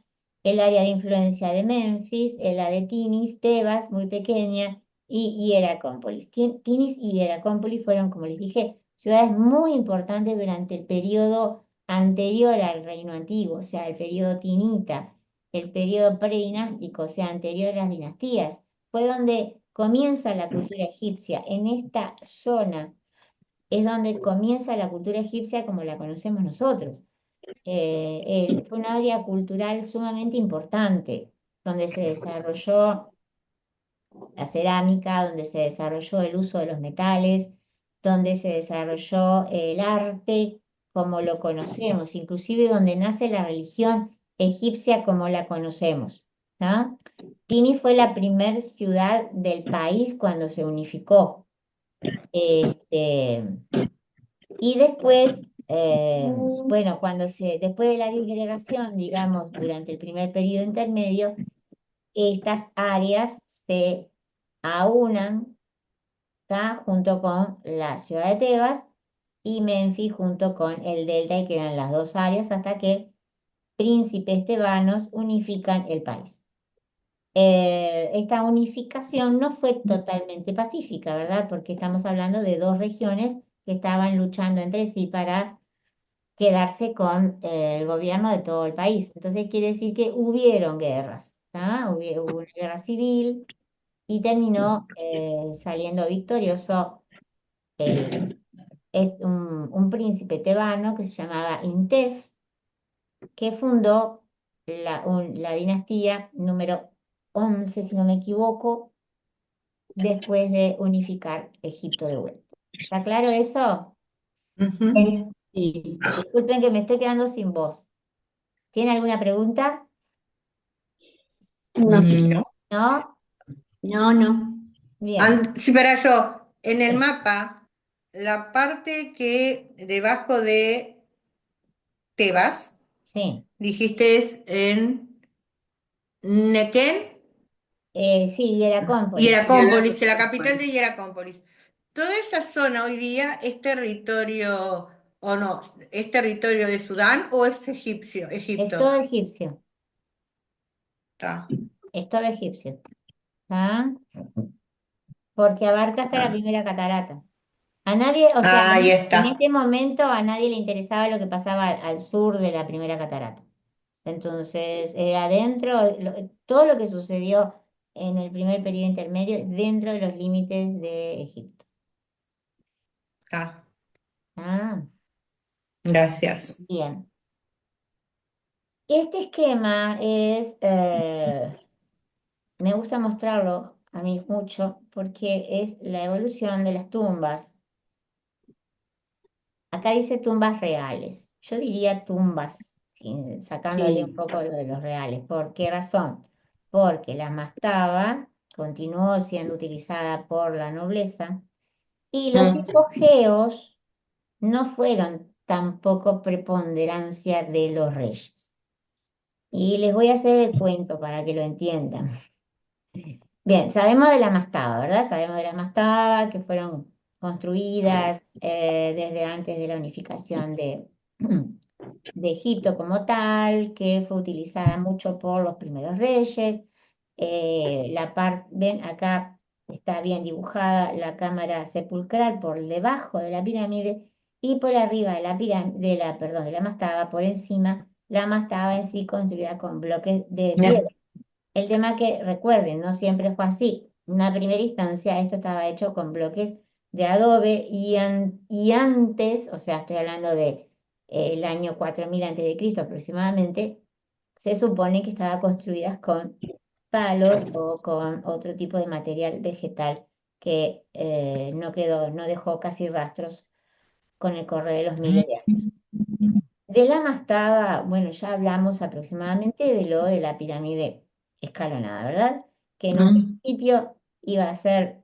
S2: el área de influencia de Memphis, la de Tinis, Tebas, muy pequeña, y Hieracómpolis. Tinis y Hieracómpolis fueron, como les dije, ciudades muy importantes durante el periodo anterior al Reino Antiguo, o sea, el periodo tinita, el periodo predinástico, o sea, anterior a las dinastías. Fue donde comienza la cultura egipcia. En esta zona es donde comienza la cultura egipcia como la conocemos nosotros. Fue una área cultural sumamente importante, donde se desarrolló la cerámica, donde se desarrolló el uso de los metales, donde se desarrolló el arte como lo conocemos, inclusive donde nace la religión egipcia como la conocemos, ¿no? Tini fue la primer ciudad del país cuando se unificó. Este, y después, bueno, después de la disgregación, digamos, durante el primer periodo intermedio, estas áreas se aunan, ¿tá? Junto con la ciudad de Tebas y Menfis junto con el delta y quedan las dos áreas hasta que príncipes tebanos unifican el país. Esta unificación no fue totalmente pacífica, ¿verdad? Porque estamos hablando de dos regiones que estaban luchando entre sí para quedarse con el gobierno de todo el país. Entonces quiere decir que hubieron guerras, ¿tá? Hubo una guerra civil y terminó saliendo victorioso un príncipe tebano que se llamaba Intef, que fundó la dinastía número 11, si no me equivoco, después de unificar Egipto de vuelta. ¿Está claro eso?
S6: Ujú.
S5: Sí.
S2: Disculpen que me estoy quedando sin voz. ¿Tiene alguna pregunta?
S1: No.
S2: ¿No?
S5: No, no.
S2: Bien,
S1: Sí, para eso, en el mapa, la parte que debajo de Tebas,
S2: sí.
S1: dijiste es en Nequén.
S2: Sí, Hieracómpolis.
S1: Hieracómpolis, la capital de Hieracómpolis. Toda esa zona hoy día es territorio, o no, es territorio de Sudán o es egipcio,
S2: Es todo
S1: Egipto.
S2: egipcio.
S1: Está,
S2: Es todo egipcio. ¿Ah? Porque abarca hasta la
S1: está.
S2: primera catarata. A nadie, o sea,
S1: Ahí
S2: en
S1: está.
S2: este momento a nadie le interesaba lo que pasaba al sur de la primera catarata. Entonces, era dentro, todo lo que sucedió en el primer periodo intermedio, dentro de los límites de Egipto.
S1: Ah,
S2: Ah,
S1: gracias.
S2: bien. Este esquema es, me gusta mostrarlo a mí mucho porque es la evolución de las tumbas. Acá dice tumbas reales. Yo diría tumbas, sacándole un
S5: Sí.
S2: poco lo de los reales. ¿Por qué razón? Porque la mastaba continuó siendo utilizada por la nobleza y los
S1: Mm,
S2: hipogeos no fueron tampoco preponderancia de los reyes. Y les voy a hacer el cuento para que lo entiendan. Bien, sabemos de la mastaba, ¿verdad? Sabemos de la mastaba que fueron construidas desde antes de la unificación de Egipto como tal, que fue utilizada mucho por los primeros reyes. Ven, acá está bien dibujada la cámara sepulcral por debajo de la pirámide y por arriba de la perdón, de la mastaba, por encima, la mastaba en sí construida con bloques de
S1: ya.
S2: piedra. El tema que recuerden, no siempre fue así. En una primera instancia, esto estaba hecho con bloques de adobe y antes, o sea, estoy hablando de el año 4000 antes de Cristo aproximadamente, se supone que estaba construidas con palos o con otro tipo de material vegetal que no dejó casi rastros con el correr de los miles de años. De la mastaba, bueno, ya hablamos aproximadamente de lo de la pirámide escalonada, ¿verdad? Que en un
S1: Mm,
S2: principio iba a ser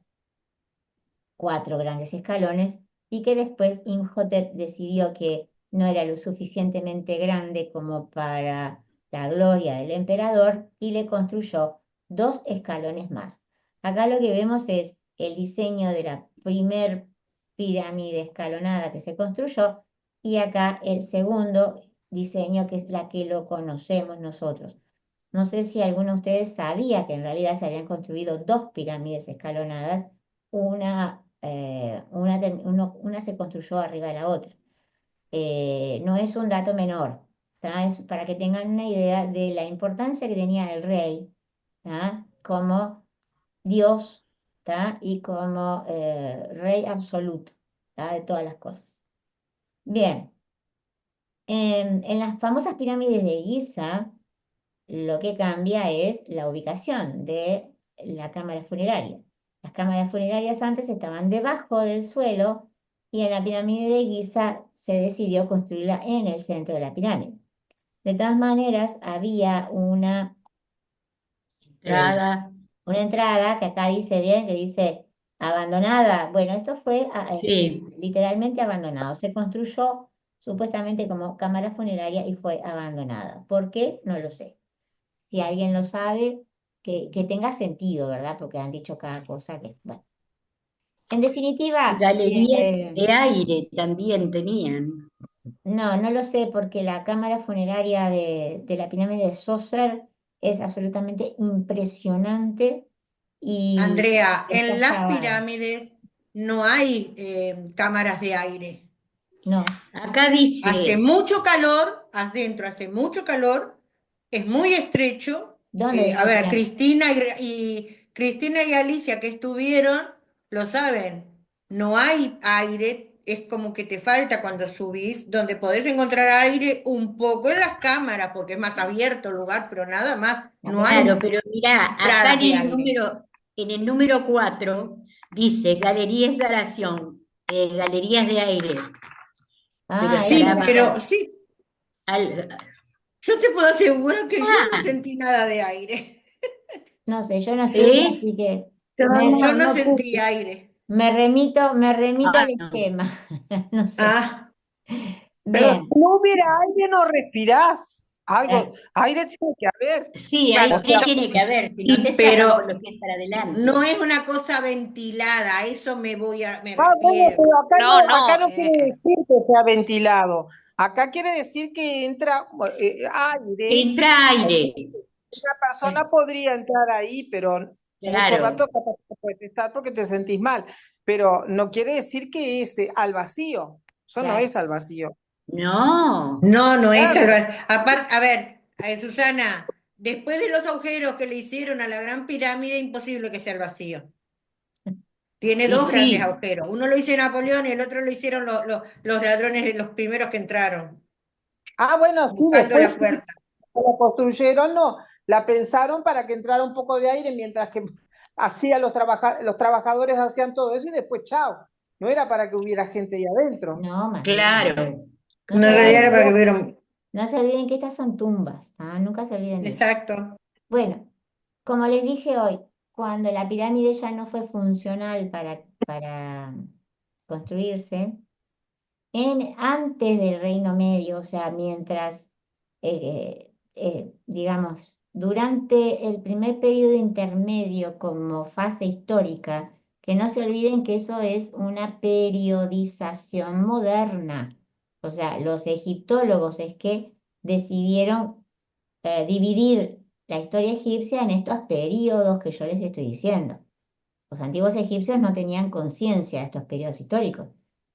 S2: 4 grandes escalones y que después Imhotep decidió que no era lo suficientemente grande como para la gloria del emperador y le construyó 2 escalones más. Acá lo que vemos es el diseño de la primer pirámide escalonada que se construyó y acá el segundo diseño que es la que lo conocemos nosotros. No sé si alguno de ustedes sabía que en realidad se habían construido 2 pirámides escalonadas, una se construyó arriba de la otra. No es un dato menor, ¿tá? Es para que tengan una idea de la importancia que tenía el rey, ¿tá? Como Dios, ¿tá? Y como rey absoluto, ¿tá? De todas las cosas. Bien, en las famosas pirámides de Giza, lo que cambia es la ubicación de la cámara funeraria. Las cámaras funerarias antes estaban debajo del suelo y en la pirámide de Giza se decidió construirla en el centro de la pirámide. De todas maneras, había
S5: Entrada.
S2: una entrada que acá dice bien, que dice abandonada. Bueno, esto fue
S5: Sí.
S2: literalmente abandonado. Se construyó supuestamente como cámara funeraria y fue abandonada. ¿Por qué? No lo sé. Si alguien lo sabe, que tenga sentido, ¿verdad? Porque han dicho cada cosa que, bueno. En definitiva,
S5: Galerías de aire también tenían.
S2: no lo sé porque la cámara funeraria de la pirámide de Djoser es absolutamente impresionante y
S1: Andrea,
S2: está
S1: en las
S2: excavada.
S1: pirámides no hay cámaras de aire.
S2: No,
S5: Acá
S1: Hace
S5: dice,
S1: mucho calor, adentro hace mucho calor, es muy estrecho.
S2: ¿dónde
S1: A
S2: dice
S1: ver,
S2: pirámide?
S1: Cristina y Alicia que estuvieron, lo saben. No hay aire, es como que te falta cuando subís, donde podés encontrar aire un poco en las cámaras, porque es más abierto el lugar, pero nada más.
S2: No,
S1: No
S2: pero
S5: claro,
S1: hay
S5: pero mirá, acá
S1: entradas de aire.
S5: en el número 4 dice galerías de oración, galerías de aire, pero
S2: eso
S1: Sí,
S5: estará
S2: no
S5: mal.
S1: pero
S2: sé.
S1: sí, yo te puedo asegurar que yo no
S5: Ah,
S1: sentí nada de aire.
S2: No sé, yo no estuve,
S5: ¿eh?
S2: así que
S8: Yo
S1: Yo no
S8: no
S1: sentí
S8: pude.
S1: aire.
S2: me remito
S5: Ah,
S2: al
S5: no.
S2: esquema. No sé.
S1: Ah,
S8: Pero si
S2: Bien.
S8: no hubiera aire, no respirás.
S2: eh,
S8: Aire tiene que haber.
S5: Sí,
S1: bueno,
S8: O
S5: aire
S8: sea,
S5: tiene que haber, si no te sacan con
S1: pero
S5: los pies para adelante.
S1: no es una cosa ventilada, a eso me
S8: bueno,
S1: refiero.
S8: pero
S3: No,
S8: acá
S3: no,
S8: no quiere decir que sea ventilado. Acá quiere decir que entra aire.
S5: Entra
S8: O sea,
S5: aire,
S8: una persona podría entrar ahí, pero mucho
S5: claro,
S8: rato capaz que no puedes estar porque te sentís mal. Pero no quiere decir que es al vacío. Eso no
S2: claro.
S8: es al vacío.
S5: no,
S1: No, no es algo.
S8: Claro.
S1: Aparte, a ver, Susana, después de los agujeros que le hicieron a la Gran Pirámide, imposible que sea el vacío. Tiene
S5: Y
S1: dos grandes
S5: sí,
S1: agujeros. Uno lo hizo Napoleón y el otro lo hicieron los ladrones, los primeros que entraron,
S8: Ah, bueno, sí,
S1: buscando
S8: después
S1: la
S8: sí,
S1: puerta.
S8: la construyeron, no, la pensaron para que entrara un poco de aire mientras que los trabajadores hacían todo eso y después chao. No era para que hubiera gente ahí adentro.
S2: No, más bien.
S5: claro.
S2: No
S1: No,
S2: se
S1: en realidad era
S2: olviden,
S1: para que vieron.
S2: no se olviden que estas son tumbas, ¿ah? Nunca se olviden de eso.
S1: Exacto.
S2: Bueno, como les dije hoy, cuando la pirámide ya no fue funcional para construirse, antes del Reino Medio, o sea, mientras, digamos, durante el primer periodo intermedio como fase histórica, que no se olviden que eso es una periodización moderna. O sea, los egiptólogos es que decidieron dividir la historia egipcia en estos periodos que yo les estoy diciendo. Los antiguos egipcios no tenían conciencia de estos periodos históricos.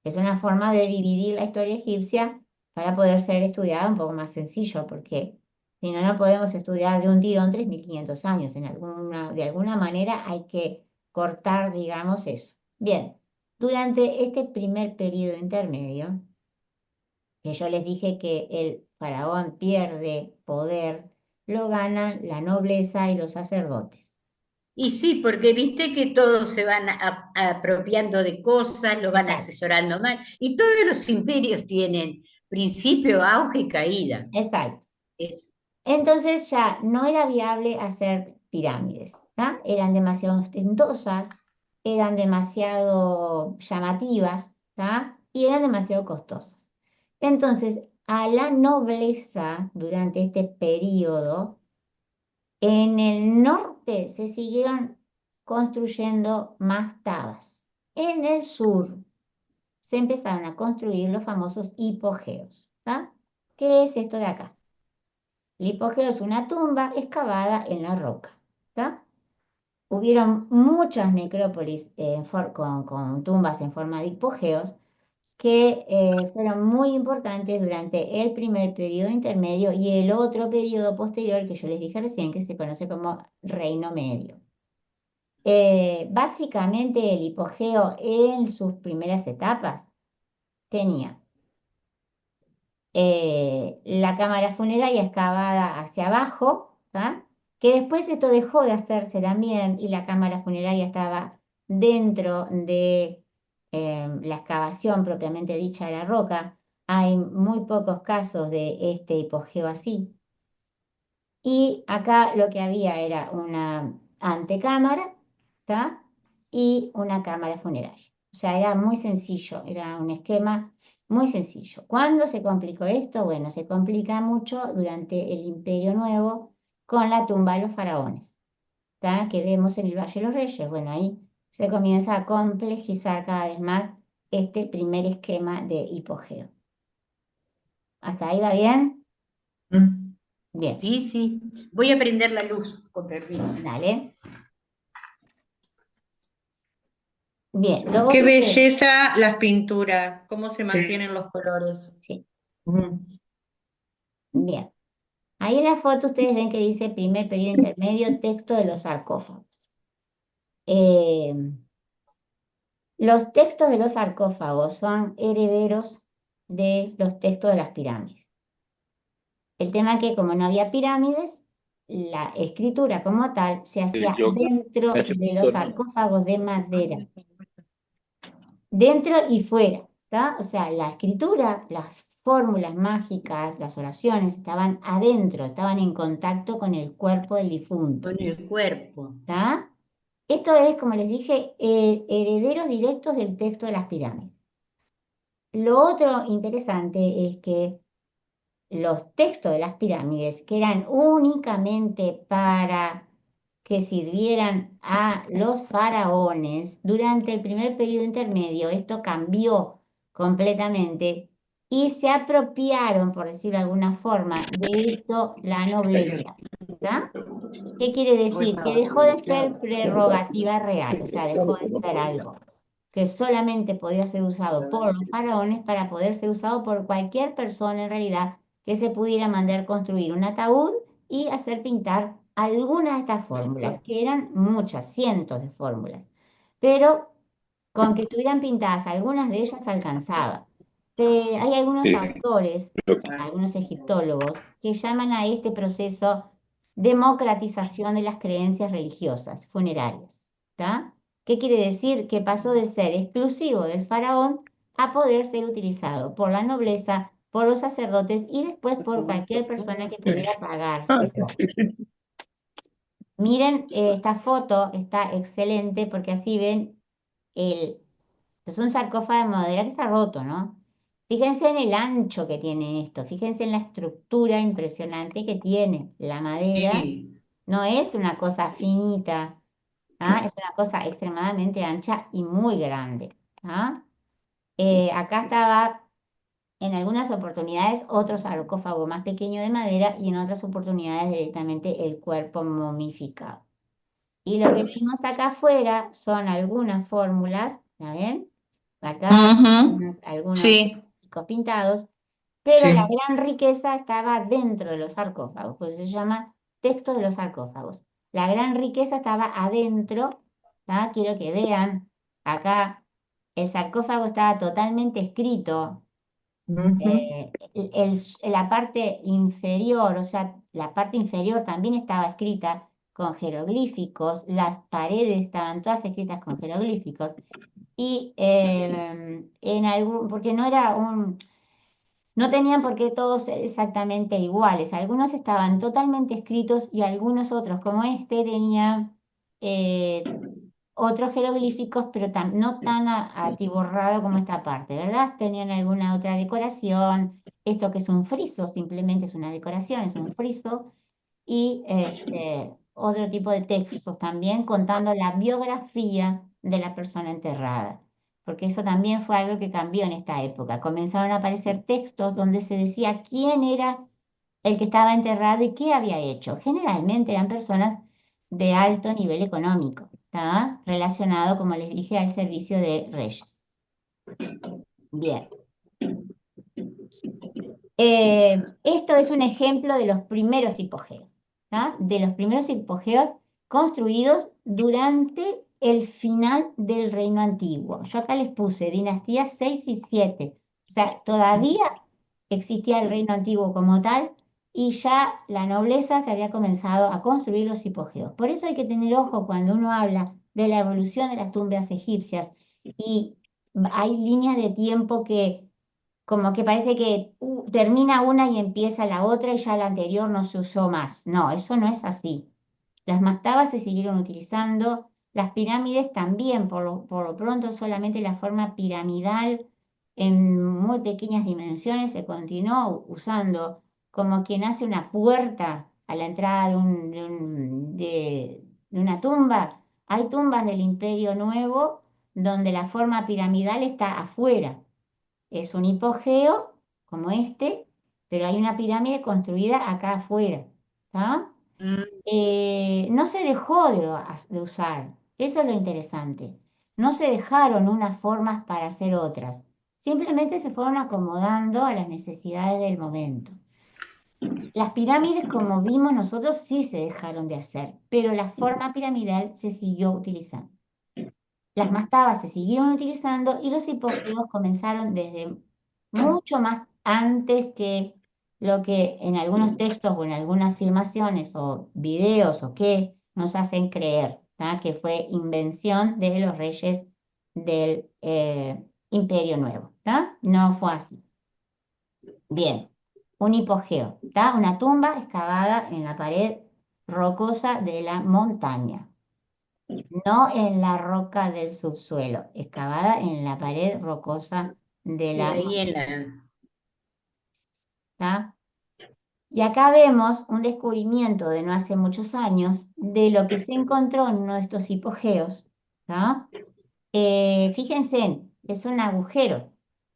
S2: Es una forma de dividir la historia egipcia para poder ser estudiada un poco más sencillo, porque si no, no podemos estudiar de un tirón 3.500 años. De alguna manera hay que cortar, digamos, eso. Bien, durante este primer periodo intermedio, que yo les dije que el faraón pierde poder, lo ganan la nobleza y los sacerdotes.
S5: Y sí, porque viste que todos se van apropiando de cosas, lo van
S2: Exacto.
S5: asesorando mal, y todos los imperios tienen principio, auge y caída.
S2: Exacto.
S5: Es-
S2: Entonces ya no era viable hacer pirámides, ¿tá? Eran demasiado ostentosas, eran demasiado llamativas, ¿tá? Y eran demasiado costosas. Entonces, a la nobleza durante este periodo, en el norte se siguieron construyendo más tabas. En el sur se empezaron a construir los famosos hipogeos, ¿tá? ¿Qué es esto de acá? El hipogeo es una tumba excavada en la roca, ¿tá? Hubieron muchas necrópolis con tumbas en forma de hipogeos que fueron muy importantes durante el primer periodo intermedio y el otro periodo posterior que yo les dije recién, que se conoce como Reino Medio. Básicamente el hipogeo en sus primeras etapas tenía la cámara funeraria excavada hacia abajo, ¿tá? Que después esto dejó de hacerse también y la cámara funeraria estaba dentro de la excavación propiamente dicha de la roca. Hay muy pocos casos de este hipogeo así. Y acá lo que había era una antecámara, ¿tá? Y una cámara funeraria. O sea, era muy sencillo, era un esquema muy sencillo. ¿Cuándo se complicó esto? Bueno, se complica mucho durante el Imperio Nuevo con la tumba de los faraones, ¿tá? Que vemos en el Valle de los Reyes. Bueno, ahí se comienza a complejizar cada vez más este primer esquema de hipogeo. ¿Hasta ahí va bien?
S5: Mm.
S2: Bien,
S5: Sí, sí. Voy a prender la luz, con permiso.
S2: dale. Bien, lo
S1: Qué
S2: otro que...
S1: belleza las pinturas, cómo se mantienen los colores.
S2: Sí,
S5: Mm.
S2: bien. Ahí en la foto ustedes ven que dice primer periodo intermedio, texto de los sarcófagos. Eh, los textos de los sarcófagos son herederos de los textos de las pirámides. El tema es que como no había pirámides, la escritura como tal se hacía
S7: Yo
S2: dentro
S7: hace
S2: de los
S7: poco, ¿no?
S2: sarcófagos de madera, dentro y fuera, ¿tá? O sea, la escritura, las fórmulas mágicas, las oraciones estaban adentro, estaban en contacto con el cuerpo del difunto,
S5: Con el cuerpo.
S2: ¿tá? Esto es, como les dije, herederos directos del texto de las pirámides. Lo otro interesante es que los textos de las pirámides, que eran únicamente para que sirvieran a los faraones, durante el primer periodo intermedio, esto cambió completamente y se apropiaron, por decirlo de alguna forma, de esto la nobleza, ¿tá? ¿Qué quiere decir? Que dejó de ser prerrogativa real, o sea, dejó de ser algo que solamente podía ser usado por los faraones para poder ser usado por cualquier persona en realidad que se pudiera mandar construir un ataúd y hacer pintar algunas de estas fórmulas, que eran muchas, cientos de fórmulas. Pero con que estuvieran pintadas algunas de ellas alcanzaba. Hay algunos
S7: Sí,
S2: autores,
S7: lo-
S2: algunos egiptólogos, que llaman a este proceso democratización de las creencias religiosas funerarias. ¿Tá? ¿Qué quiere decir? Que pasó de ser exclusivo del faraón a poder ser utilizado por la nobleza, por los sacerdotes y después por cualquier persona que pudiera pagárselo. Miren, esta foto está excelente porque así ven es un sarcófago de madera que está roto, ¿no? Fíjense en el ancho que tiene esto, fíjense en la estructura impresionante que tiene. La madera
S5: Sí.
S2: no es una cosa finita, ¿ah? Es una cosa extremadamente ancha y muy grande. ¿Ah? Acá estaba en algunas oportunidades otro sarcófago más pequeño de madera y en otras oportunidades directamente el cuerpo momificado. Y lo que vimos acá afuera son algunas fórmulas, ¿la ven? Acá
S4: Ujú,
S2: algunos
S4: sí,
S2: picos pintados, pero la
S4: sí.
S2: gran riqueza estaba dentro de los sarcófagos, por eso se llama texto de los sarcófagos. La gran riqueza estaba adentro, ¿tá? Quiero que vean, acá el sarcófago estaba totalmente escrito,
S4: Ujú.
S2: la parte inferior, o sea, la parte inferior también estaba escrita con jeroglíficos, las paredes estaban todas escritas con jeroglíficos, y porque no tenían por qué todos ser exactamente iguales, algunos estaban totalmente escritos y algunos otros, como este, tenían otros jeroglíficos, pero no tan atiborrado como esta parte, ¿verdad? Tenían alguna otra decoración, esto que es un friso, simplemente es una decoración, es un friso, y otro tipo de textos también contando la biografía de la persona enterrada, porque eso también fue algo que cambió en esta época. Comenzaron a aparecer textos donde se decía quién era el que estaba enterrado y qué había hecho. Generalmente eran personas de alto nivel económico, ¿tá? Relacionado, como les dije, al servicio de reyes. Bien. Esto es un ejemplo de los primeros hipogeos, ¿tá? De los primeros hipogeos construidos durante el final del reino antiguo. Yo acá les puse dinastías 6 y 7. O sea, todavía existía el reino antiguo como tal y ya la nobleza se había comenzado a construir los hipogeos. Por eso hay que tener ojo cuando uno habla de la evolución de las tumbas egipcias y hay líneas de tiempo que como que parece que termina una y empieza la otra y ya la anterior no se usó más. No, eso no es así. Las mastabas se siguieron utilizando, las pirámides también, por lo pronto solamente la forma piramidal en muy pequeñas dimensiones se continuó usando, como quien hace una puerta a la entrada de una tumba. Hay tumbas del Imperio Nuevo donde la forma piramidal está afuera. Es un hipogeo como este, pero hay una pirámide construida acá afuera. ¿Tá?
S5: Mm,
S2: No se dejó de usar, eso es lo interesante. No se dejaron unas formas para hacer otras, simplemente se fueron acomodando a las necesidades del momento. Las pirámides, como vimos nosotros, sí se dejaron de hacer, pero la forma piramidal se siguió utilizando. Las mastabas se siguieron utilizando y los hipogeos comenzaron desde mucho más antes que lo que en algunos textos o en algunas filmaciones o videos o qué nos hacen creer, ¿tá? Que fue invención de los reyes del Imperio Nuevo. ¿Tá? No fue así. Bien, un hipogeo, ¿tá? Una tumba excavada en la pared rocosa de la montaña. No en la roca del subsuelo, excavada en la pared rocosa de
S5: y
S2: la
S5: ahí en
S2: montaña.
S5: la...
S2: ¿Tá? Y acá vemos un descubrimiento de no hace muchos años de lo que se encontró en uno de estos hipogeos. ¿Tá? Fíjense, es un agujero.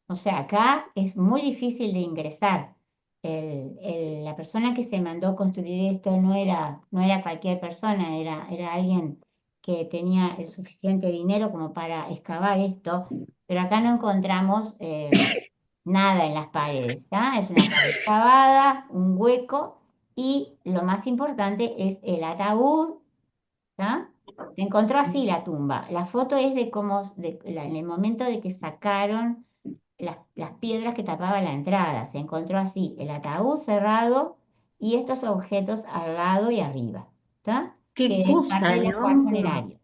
S2: O sea, acá es muy difícil de ingresar. La persona que se mandó construir esto no era cualquier persona, era alguien que tenía el suficiente dinero como para excavar esto, pero acá no encontramos nada en las paredes, ¿tá? Es una pared cavada, un hueco, y lo más importante es el ataúd, ¿tá? Se encontró así la tumba. La foto es de cómo, en el momento de que sacaron las piedras que tapaban la entrada. Se encontró así el ataúd cerrado y estos objetos al lado y arriba, ¿tá?
S5: Qué
S2: Que es parte
S5: cosa,
S2: del ajuar
S5: ¿no?
S2: funerario.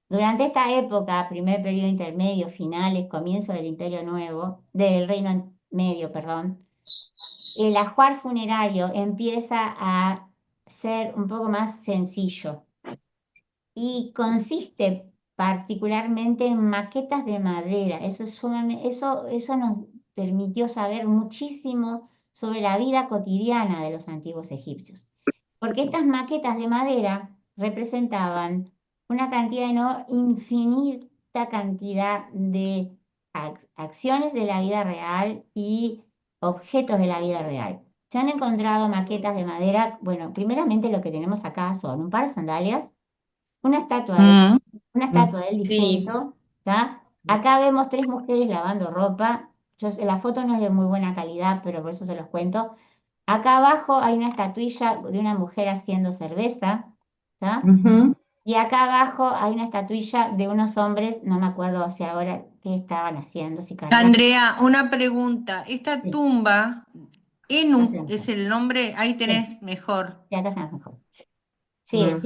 S2: Durante esta época, primer periodo intermedio, finales, comienzo del Imperio Nuevo, del Reino Medio, perdón, el ajuar funerario empieza a ser un poco más sencillo y consiste particularmente en maquetas de madera. Eso nos permitió saber muchísimo sobre la vida cotidiana de los antiguos egipcios, porque estas maquetas de madera representaban una cantidad, no infinita cantidad de acciones de la vida real y objetos de la vida real. Se han encontrado maquetas de madera, bueno, primeramente lo que tenemos acá son un par de sandalias, una estatua
S1: Mm.
S2: una estatua del
S5: Sí.
S2: difunto, ¿tá? Acá vemos 3 mujeres lavando ropa. La foto no es de muy buena calidad, pero por eso se los cuento. Acá abajo hay una estatuilla de una mujer haciendo cerveza, ¿tá?
S5: Ujú.
S2: Y acá abajo hay una estatuilla de unos hombres, no me acuerdo si ahora qué estaban haciendo, si cargaban.
S1: Andrea, una pregunta. Esta
S2: Sí.
S1: tumba, Enu,
S2: Hacemos.
S1: es el nombre, ahí
S2: Sí,
S1: tenés mejor,
S2: sí, acá estamos mejor. Sí, es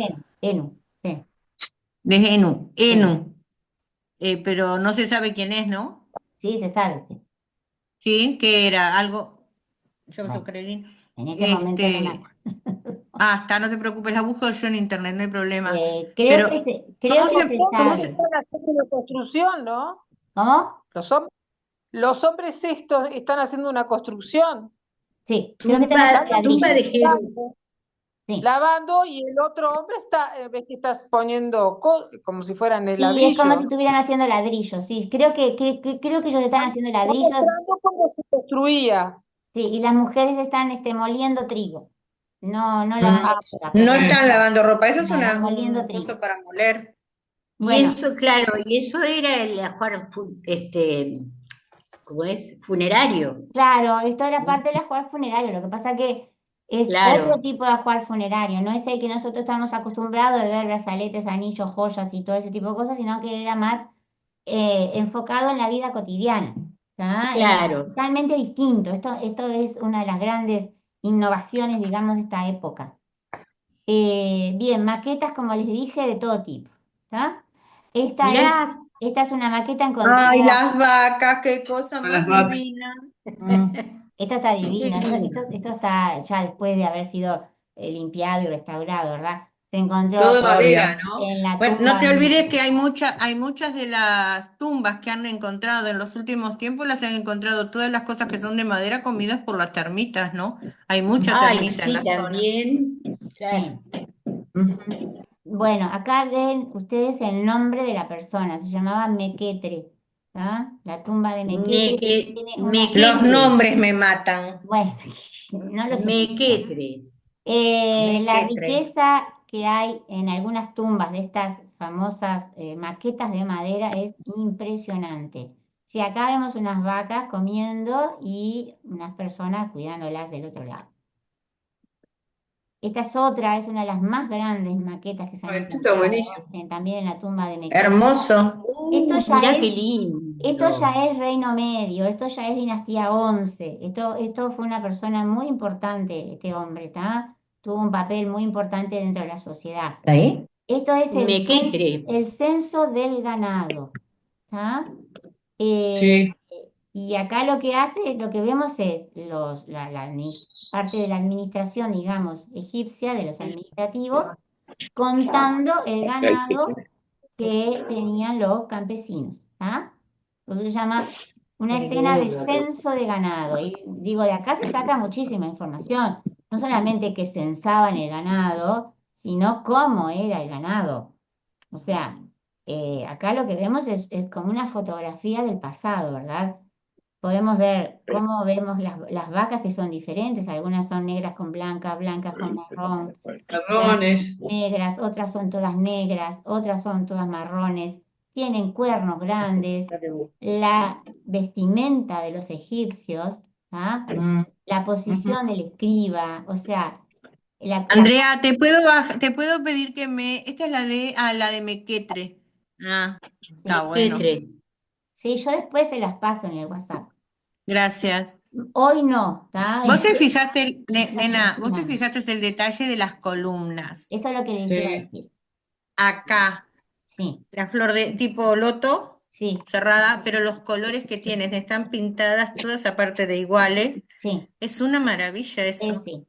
S2: Enu, sí,
S1: de Enu,
S2: sí.
S1: Enu. Pero no se sabe quién es, ¿no?
S2: Sí, se sabe, sí.
S1: Sí, que era algo, yo
S2: Bueno,
S1: creí.
S2: en este momento no me acuerdo.
S1: Está, no te preocupes, la busco yo en internet, no hay problema.
S2: Creo
S1: Pero,
S2: que se
S1: ¿cómo
S8: Todos
S1: se,
S2: sabe.
S8: están haciendo una construcción, ¿no?
S2: ¿Cómo?
S8: Los hombres estos están haciendo una construcción,
S2: Sí, creo que están haciendo
S5: Tumba de
S2: ladrillos.
S5: Jero.
S2: Sí.
S8: lavando, y el otro hombre ves que estás poniendo como si fueran de
S2: Sí, es como si
S8: ladrillo.
S2: estuvieran haciendo ladrillos. Sí, creo que ellos están haciendo
S8: Está
S2: ladrillos.
S8: mostrando cómo se construía.
S2: Sí, y las mujeres están moliendo trigo. No lavando ropa,
S1: no
S2: pero
S1: están lavando ropa? Eso es
S2: no, moliendo
S1: un
S2: trigo.
S1: coso para moler.
S5: Y
S2: Bueno,
S5: eso, claro, y eso era el ajuar, ¿cómo es? Funerario.
S2: claro, esto era parte del ajuar funerario. Lo que pasa que es
S5: Claro.
S2: otro tipo de ajuar funerario. No es el que nosotros estamos acostumbrados de ver brazaletes, anillos, joyas y todo ese tipo de cosas, sino que era más enfocado en la vida cotidiana. ¿Tá?
S5: Claro.
S2: Totalmente distinto. Esto es una de las grandes innovaciones, digamos, de esta época. Bien, maquetas, como les dije, de todo tipo. ¿Tá?
S5: Mirá,
S2: Esta es una maqueta
S1: Ay,
S2: encontrada.
S1: las vacas, qué cosa
S6: Con las
S1: más
S6: vacas.
S1: divina.
S2: Esto está divino. Esto está ya después de haber sido limpiado y restaurado, ¿verdad? Se encontró
S6: Todo
S1: Obvio.
S6: madera, ¿no?
S2: en la
S1: Bueno,
S2: tumba
S1: no te
S2: de
S1: olvides que hay muchas de las tumbas que han encontrado en los últimos tiempos, las han encontrado todas las cosas que son de madera comidas por las termitas, ¿no? Hay mucha
S5: ay,
S1: termita en
S5: sí,
S1: la zona.
S5: también. Claro.
S2: Sí.
S5: Ujú.
S2: Bueno, acá ven ustedes el nombre de la persona, se llamaba Mequetre, ¿tá? La tumba de Mequetre tiene una...
S1: Los
S5: Mequetre,
S1: nombres me matan.
S2: Bueno, no los invento.
S5: Mequetre.
S2: La
S1: Mequetre.
S2: riqueza que hay en algunas tumbas de estas famosas maquetas de madera es impresionante. Si acá vemos unas vacas comiendo y unas personas cuidándolas del otro lado. Esta es una de las más grandes maquetas que se han
S6: Esto está
S2: encontrado
S6: buenísimo.
S2: también en la tumba de Mequetre.
S1: Hermoso.
S5: Mirá qué lindo.
S2: Esto ya es Reino Medio, esto ya es dinastía 11. Esto fue una persona muy importante, este hombre, ¿tá? Tuvo un papel muy importante dentro de la sociedad.
S1: ¿Ahí?
S2: Esto es
S5: Mequetre.
S2: el censo del ganado, ¿tá?
S6: Sí.
S2: Y acá lo que vemos es parte de la administración, digamos, egipcia, de los administrativos, contando el ganado que tenían los campesinos. ¿Ah? Entonces se llama una escena de censo de ganado. Y digo, de acá se saca muchísima información. No solamente que censaban el ganado, sino cómo era el ganado. O sea, acá lo que vemos es como una fotografía del pasado, ¿verdad? Podemos ver cómo vemos las vacas que son diferentes. Algunas son negras con blancas, blancas con marrón,
S6: Marrones.
S2: negras, otras son todas negras, otras son todas marrones. tienen cuernos grandes, la vestimenta de los egipcios, ¿ah? La posición del escriba, o sea, la
S1: Andrea, te puedo pedir que esta es la de Mequetre. Ah, está bueno.
S5: Mequetre.
S2: sí, yo después se las paso en el WhatsApp.
S1: Gracias.
S2: Hoy no, ¿está?
S1: Vos te fijaste, nena, vos te
S2: No,
S1: fijaste el detalle de las columnas.
S2: eso es lo que les iba a decir.
S1: Acá,
S2: Sí,
S1: la flor de tipo loto,
S2: sí,
S1: cerrada, pero los colores que tienes están pintadas todas aparte de iguales.
S2: sí,
S1: Es una maravilla eso.
S2: sí,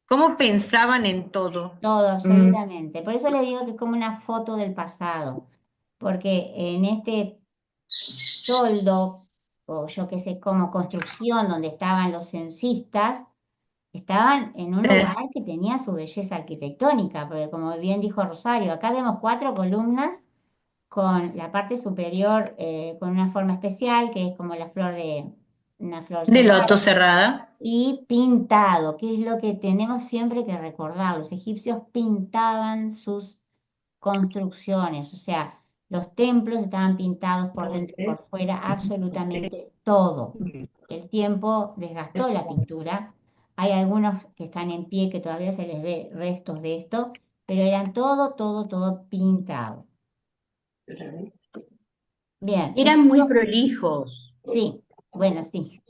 S1: ¿Cómo pensaban en todo?
S2: todo, absolutamente. Por eso les digo que es como una foto del pasado, porque en este toldo, o yo qué sé, como construcción donde estaban los censistas, estaban en un lugar que tenía su belleza arquitectónica, porque como bien dijo Rosario, acá vemos 4 columnas con la parte superior con una forma especial, que es como una flor
S1: De
S2: cerrada,
S1: loto cerrada.
S2: y pintado, que es lo que tenemos siempre que recordar. Los egipcios pintaban sus construcciones, o sea, los templos estaban pintados por dentro y por fuera, absolutamente todo. El tiempo desgastó la pintura. Hay algunos que están en pie que todavía se les ve restos de esto, pero eran todo, todo, todo pintado. Bien,
S5: Eran muy prolijos.
S2: sí, bueno, sí.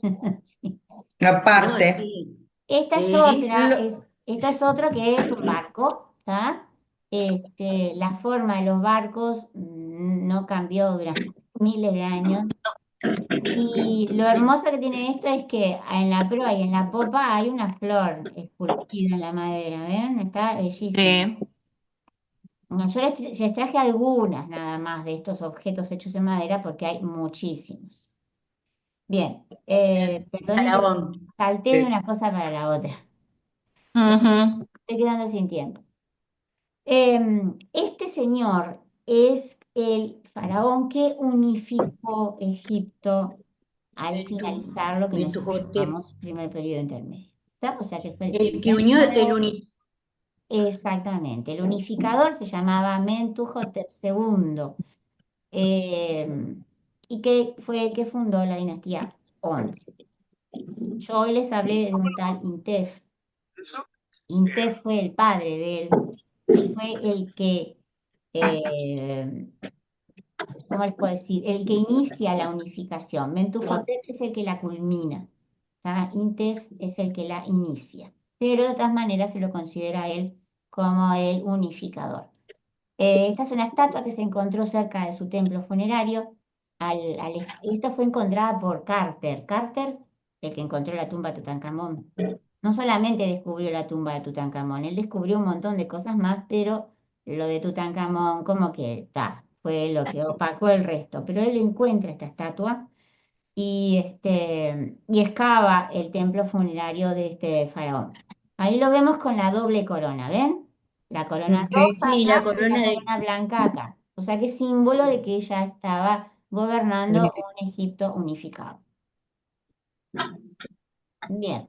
S2: sí.
S5: No,
S1: Aparte.
S5: sí.
S2: Esta es
S5: Sí.
S2: otra, esta es otra que es un barco, ¿está? La forma de los barcos no cambió durante miles de años. Y lo hermoso que tiene esto es que en la proa y en la popa hay una flor esculpida en la madera, ¿ven? Está bellísimo. No, yo les traje algunas nada más de estos objetos hechos en madera porque hay muchísimos. Bien, perdonen que
S5: Faraón.
S2: salté de una cosa para la otra.
S1: Ujú.
S2: Estoy quedando sin tiempo. Este señor es el faraón que unificó Egipto al finalizar lo que nosotros
S5: Mentuhotep.
S2: llamamos primer periodo intermedio. ¿Está? O sea que fue el
S5: El que
S2: primer
S5: unió
S2: faraón. Exactamente, el unificador se llamaba Mentuhotep II, y que fue el que fundó la dinastía 11. Yo hoy les hablé de un tal Intef. Intef fue el padre de él y fue el que, eh, ¿cómo les puedo decir? El que inicia la unificación. Mentuhotep es el que la culmina. Intef es el que la inicia. Pero de todas maneras se lo considera a él como el unificador. Esta es una estatua que se encontró cerca de su templo funerario. Esta fue encontrada por Carter. Carter, el que encontró la tumba de Tutankamón, no solamente descubrió la tumba de Tutankamón, él descubrió un montón de cosas más, pero lo de Tutankamón como que fue lo que opacó el resto. Pero él encuentra esta estatua y excava el templo funerario de este faraón. Ahí lo vemos con la doble corona, ¿ven? La corona roja
S5: Sí, la
S2: acá y la
S5: corona de...
S2: corona blanca acá. O sea que es símbolo de que ella estaba gobernando un Egipto unificado. Bien.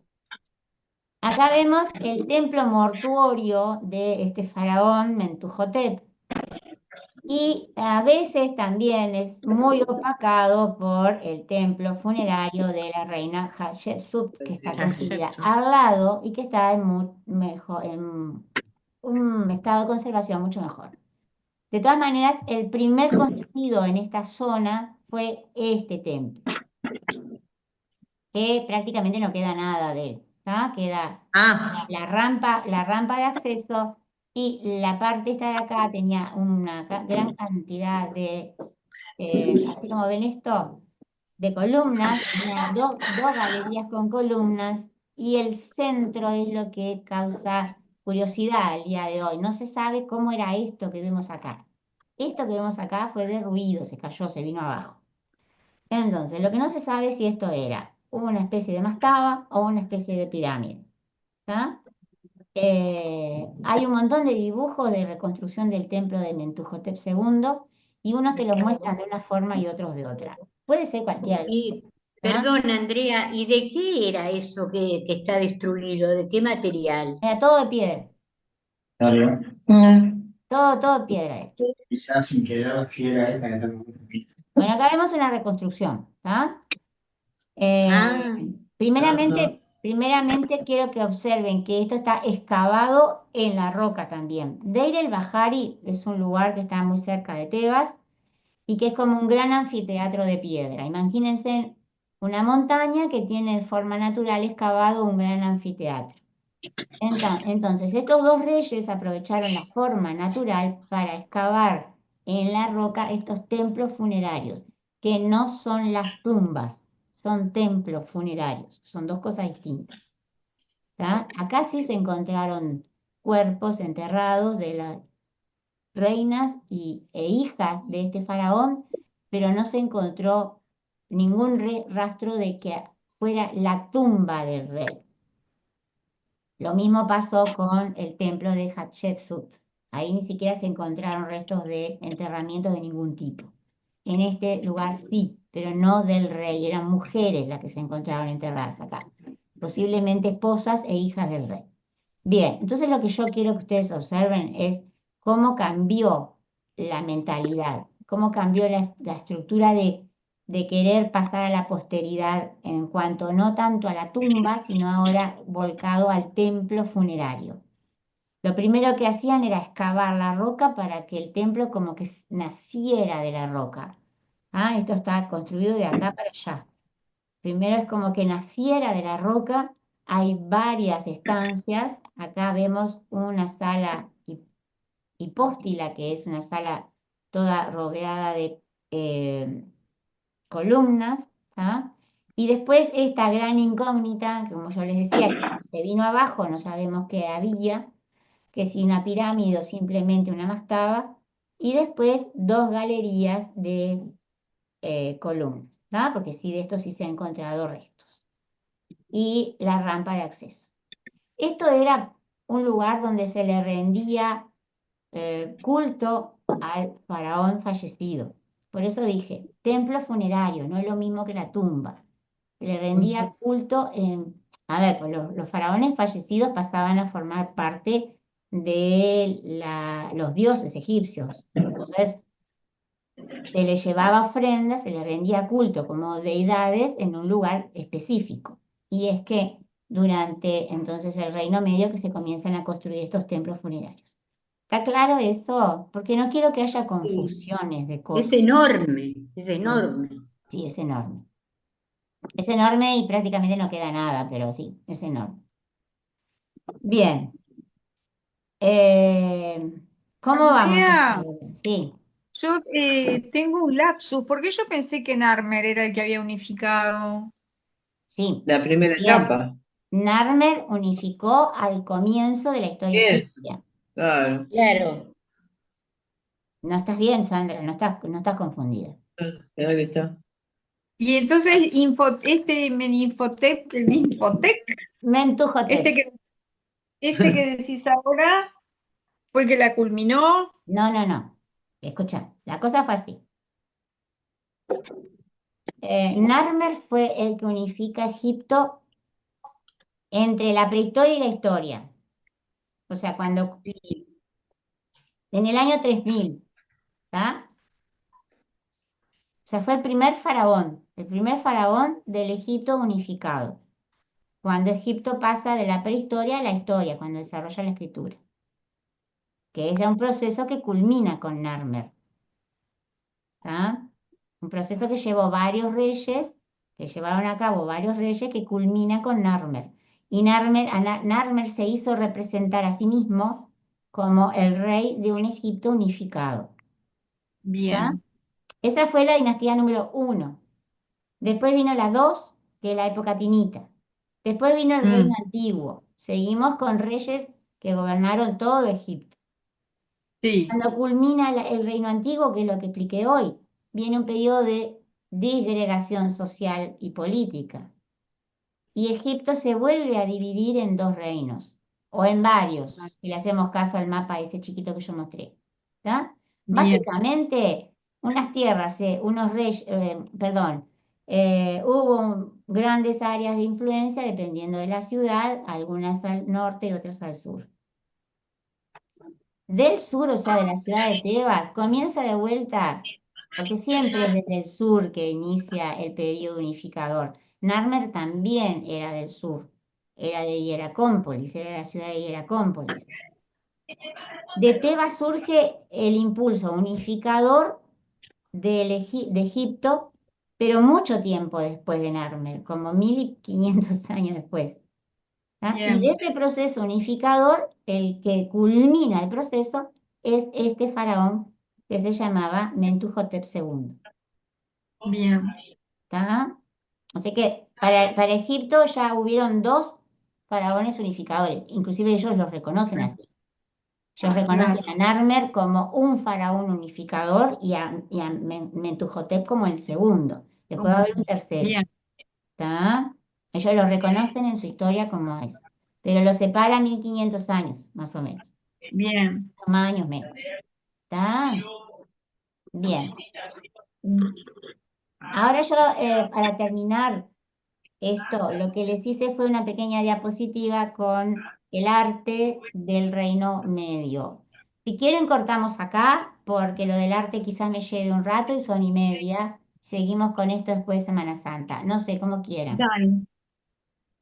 S2: Acá vemos el templo mortuorio de este faraón Mentuhotep. Y a veces también es muy opacado por el templo funerario de la reina Hatshepsut, que está construida
S1: Hatshepsut.
S2: al lado y que está en un estado de conservación mucho mejor. De todas maneras, el primer construido en esta zona fue este templo, que prácticamente no queda nada de él, Queda
S1: Ah,
S2: la rampa de acceso y la parte esta de acá tenía una gran cantidad de, así como ven esto, de columnas, tenía dos galerías con columnas y el centro es lo que causa curiosidad al día de hoy. No se sabe cómo era esto que vemos acá. Esto que vemos acá fue derruido, se cayó, se vino abajo. Entonces, lo que no se sabe es si esto era una especie de mastaba o una especie de pirámide. ¿Está? Hay un montón de dibujos de reconstrucción del templo de Mentuhotep II y unos te los muestran de una forma y otros de otra. Puede ser cualquiera.
S5: Y,
S2: ¿Ah?
S5: perdón, Andrea, ¿y de qué era eso que está destruido? ¿De qué material?
S2: Era todo de piedra.
S1: mm,
S2: Todo piedra hecho.
S9: Quizás sin querer refiere a esta que tengo que
S2: Bueno, acá vemos una reconstrucción, ¿tá? Eh,
S5: Ah,
S2: primeramente quiero que observen que esto está excavado en la roca también. Deir el-Bahari es un lugar que está muy cerca de Tebas y que es como un gran anfiteatro de piedra. Imagínense una montaña que tiene de forma natural excavado un gran anfiteatro. Entonces, estos dos reyes aprovecharon la forma natural para excavar en la roca estos templos funerarios, que no son las tumbas, son templos funerarios, son dos cosas distintas. ¿Tá? Acá sí se encontraron cuerpos enterrados de las reinas e hijas de este faraón, pero no se encontró ningún rastro de que fuera la tumba del rey. Lo mismo pasó con el templo de Hatshepsut. Ahí ni siquiera se encontraron restos de enterramientos de ningún tipo. En este lugar sí, pero no del rey. Eran mujeres las que se encontraron enterradas acá. Posiblemente esposas e hijas del rey. Bien, entonces lo que yo quiero que ustedes observen es cómo cambió la mentalidad, cómo cambió la estructura de querer pasar a la posteridad en cuanto no tanto a la tumba, sino ahora volcado al templo funerario. Lo primero que hacían era excavar la roca para que el templo como que naciera de la roca. Ah, esto está construido de acá para allá. Primero es como que naciera de la roca. Hay varias estancias. Acá vemos una sala hipóstila, que es una sala toda rodeada de columnas, ¿tá? Y después esta gran incógnita, que como yo les decía, que vino abajo, no sabemos qué había, que si una pirámide o simplemente una mastaba, y después dos galerías de columnas, ¿tá? Porque sí, de esto sí se han encontrado restos. Y la rampa de acceso. Esto era un lugar donde se le rendía culto al faraón fallecido. Por eso dije, templo funerario, no es lo mismo que la tumba. Le rendía culto a ver, pues los faraones fallecidos pasaban a formar parte de los dioses egipcios. Entonces, se le llevaba ofrendas, se le rendía culto como deidades en un lugar específico. Y es que durante entonces el Reino Medio que se comienzan a construir estos templos funerarios. ¿Está claro eso? Porque no quiero que haya confusiones de
S5: es
S2: cosas.
S5: enorme, es enorme.
S2: Sí, es enorme. Es enorme y prácticamente no queda nada, pero sí, es enorme. Bien. Eh, ¿Cómo vamos hasta
S4: Andrea,
S2: ahora? Sí,
S4: yo tengo un lapsus, porque yo pensé que Narmer era el que había unificado.
S2: sí.
S6: La primera
S2: Bien.
S6: etapa.
S2: Narmer unificó al comienzo de la historia
S6: Eso,
S2: egipcia.
S6: claro.
S5: Claro.
S2: No estás bien, Sandra, no estás confundida.
S6: Ahí está.
S4: Y entonces este Menifotep, el Menifotep,
S2: Mentuhotep.
S4: este que, este que decís ahora, fue el que la culminó.
S2: No, no, no. Escucha, la cosa fue así. Narmer fue el que unifica Egipto entre la prehistoria y la historia. O sea, en el año 3000, ¿tá? O sea, fue el primer faraón del Egipto unificado, cuando Egipto pasa de la prehistoria a la historia, cuando desarrolla la escritura, que es ya un proceso que culmina con Narmer, ¿tá? Un proceso que llevó varios reyes, que llevaron a cabo varios reyes, que culmina con Narmer. Y Narmer se hizo representar a sí mismo como el rey de un Egipto unificado, ¿tá?
S4: Bien,
S2: Esa fue la dinastía número 1. Después vino la 2, que es la época tinita. Después vino el reino
S4: mm,
S2: antiguo. Seguimos con reyes que gobernaron todo Egipto.
S4: sí,
S2: Cuando culmina el reino antiguo, que es lo que expliqué hoy, viene un periodo de disgregación social y política. Y Egipto se vuelve a dividir en dos reinos, o en varios, si le hacemos caso al mapa ese chiquito que yo mostré. ¿Tá?
S4: bien,
S2: Básicamente, unas tierras, unos reyes, perdón, hubo grandes áreas de influencia dependiendo de la ciudad, algunas al norte y otras al sur. del sur, o sea, de la ciudad de Tebas, comienza de vuelta, porque siempre es desde el sur que inicia el periodo unificador. Narmer también era del sur, era de Hieracómpolis, era la ciudad de Hieracómpolis. De Tebas surge el impulso unificador de Egipto, pero mucho tiempo después de Narmer, como 1500 años después. ¿Ah? Y de
S4: Bien,
S2: ese proceso unificador, el que culmina el proceso es este faraón que se llamaba Mentuhotep II.
S4: bien,
S2: ¿Tá? Así que para Egipto ya hubieron dos faraones unificadores, inclusive ellos los reconocen así. Ellos reconocen
S4: claro,
S2: a Narmer como un faraón unificador y a Mentuhotep como el segundo. Después va a haber un tercero.
S4: bien,
S2: ¿Tá? Ellos lo reconocen en su historia como es, pero lo separa 1500 años, más o menos,
S4: bien.
S2: más años menos. ¿Tá? Bien. Ahora yo, para terminar esto, lo que les hice fue una pequeña diapositiva con el arte del Reino Medio. Si quieren, cortamos acá, porque lo del arte quizás me lleve un rato y son y media. Seguimos con esto después de Semana Santa. No sé, como quieran.
S4: Dale,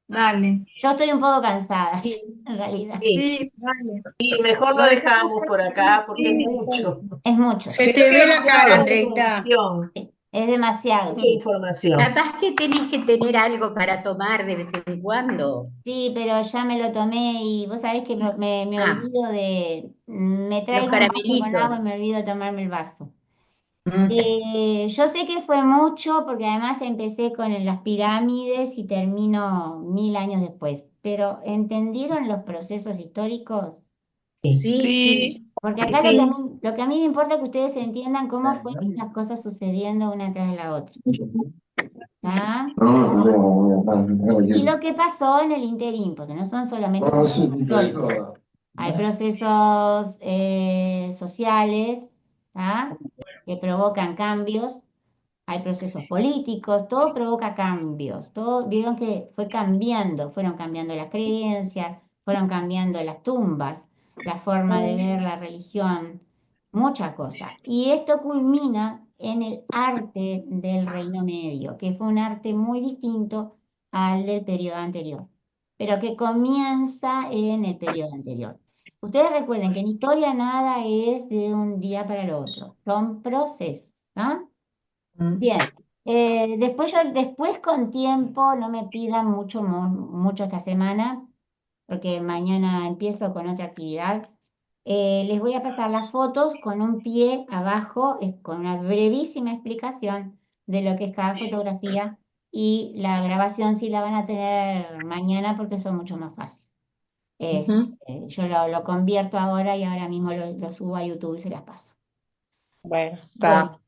S4: dale.
S2: Yo estoy un poco cansada,
S10: Sí,
S2: en realidad.
S10: sí,
S4: Sí, dale.
S10: y mejor
S4: Lo
S10: lo
S4: dejamos
S10: dejamos por
S4: para
S10: acá porque es mucho.
S2: Es mucho.
S1: Se
S6: Creo
S1: te
S6: que
S1: ve
S6: es
S1: la cara,
S6: demasiado.
S1: Andreita.
S10: Información,
S2: Es demasiado,
S10: mucha
S2: sí.
S10: información.
S5: Capaz que tenés que tener algo para tomar de vez en cuando.
S2: Sí, pero ya me lo tomé y vos sabés que me
S5: Ah,
S2: olvido de... Me
S5: los
S2: traigo un vaso con agua y
S5: caramelitos.
S2: me olvido de tomarme el vaso.
S6: Mm.
S2: Yo sé que fue mucho porque además empecé con las pirámides y termino 1000 años después, pero ¿entendieron los procesos históricos?
S10: Sí.
S5: Sí, sí.
S6: Sí,
S2: Porque acá
S4: Sí,
S2: lo que a mí me importa es que ustedes entiendan cómo fueron las cosas sucediendo una tras la otra. ¿Tá? Y lo que pasó en el interín, porque no son solamente procesos históricos, hay procesos sociales, ¿tá? Que provocan cambios, hay procesos políticos, todo provoca cambios, todo vieron que fue cambiando, fueron cambiando las creencias, fueron cambiando las tumbas, la forma de ver la religión, muchas cosas. Y esto culmina en el arte del Reino Medio, que fue un arte muy distinto al del periodo anterior, pero que comienza en el periodo anterior. Ustedes recuerden que en historia nada es de un día para el otro, son procesos, ¿no?
S6: mm,
S2: Bien, después con tiempo, no me pidan mucho esta semana, porque mañana empiezo con otra actividad. Les voy a pasar las fotos con un pie abajo, con una brevísima explicación de lo que es cada fotografía y la grabación sí la van a tener mañana porque son mucho más fácil.
S6: ujú.
S2: Yo lo convierto ahora y ahora mismo lo subo a YouTube y se las paso.
S8: Bueno,
S6: Bueno,
S8: está.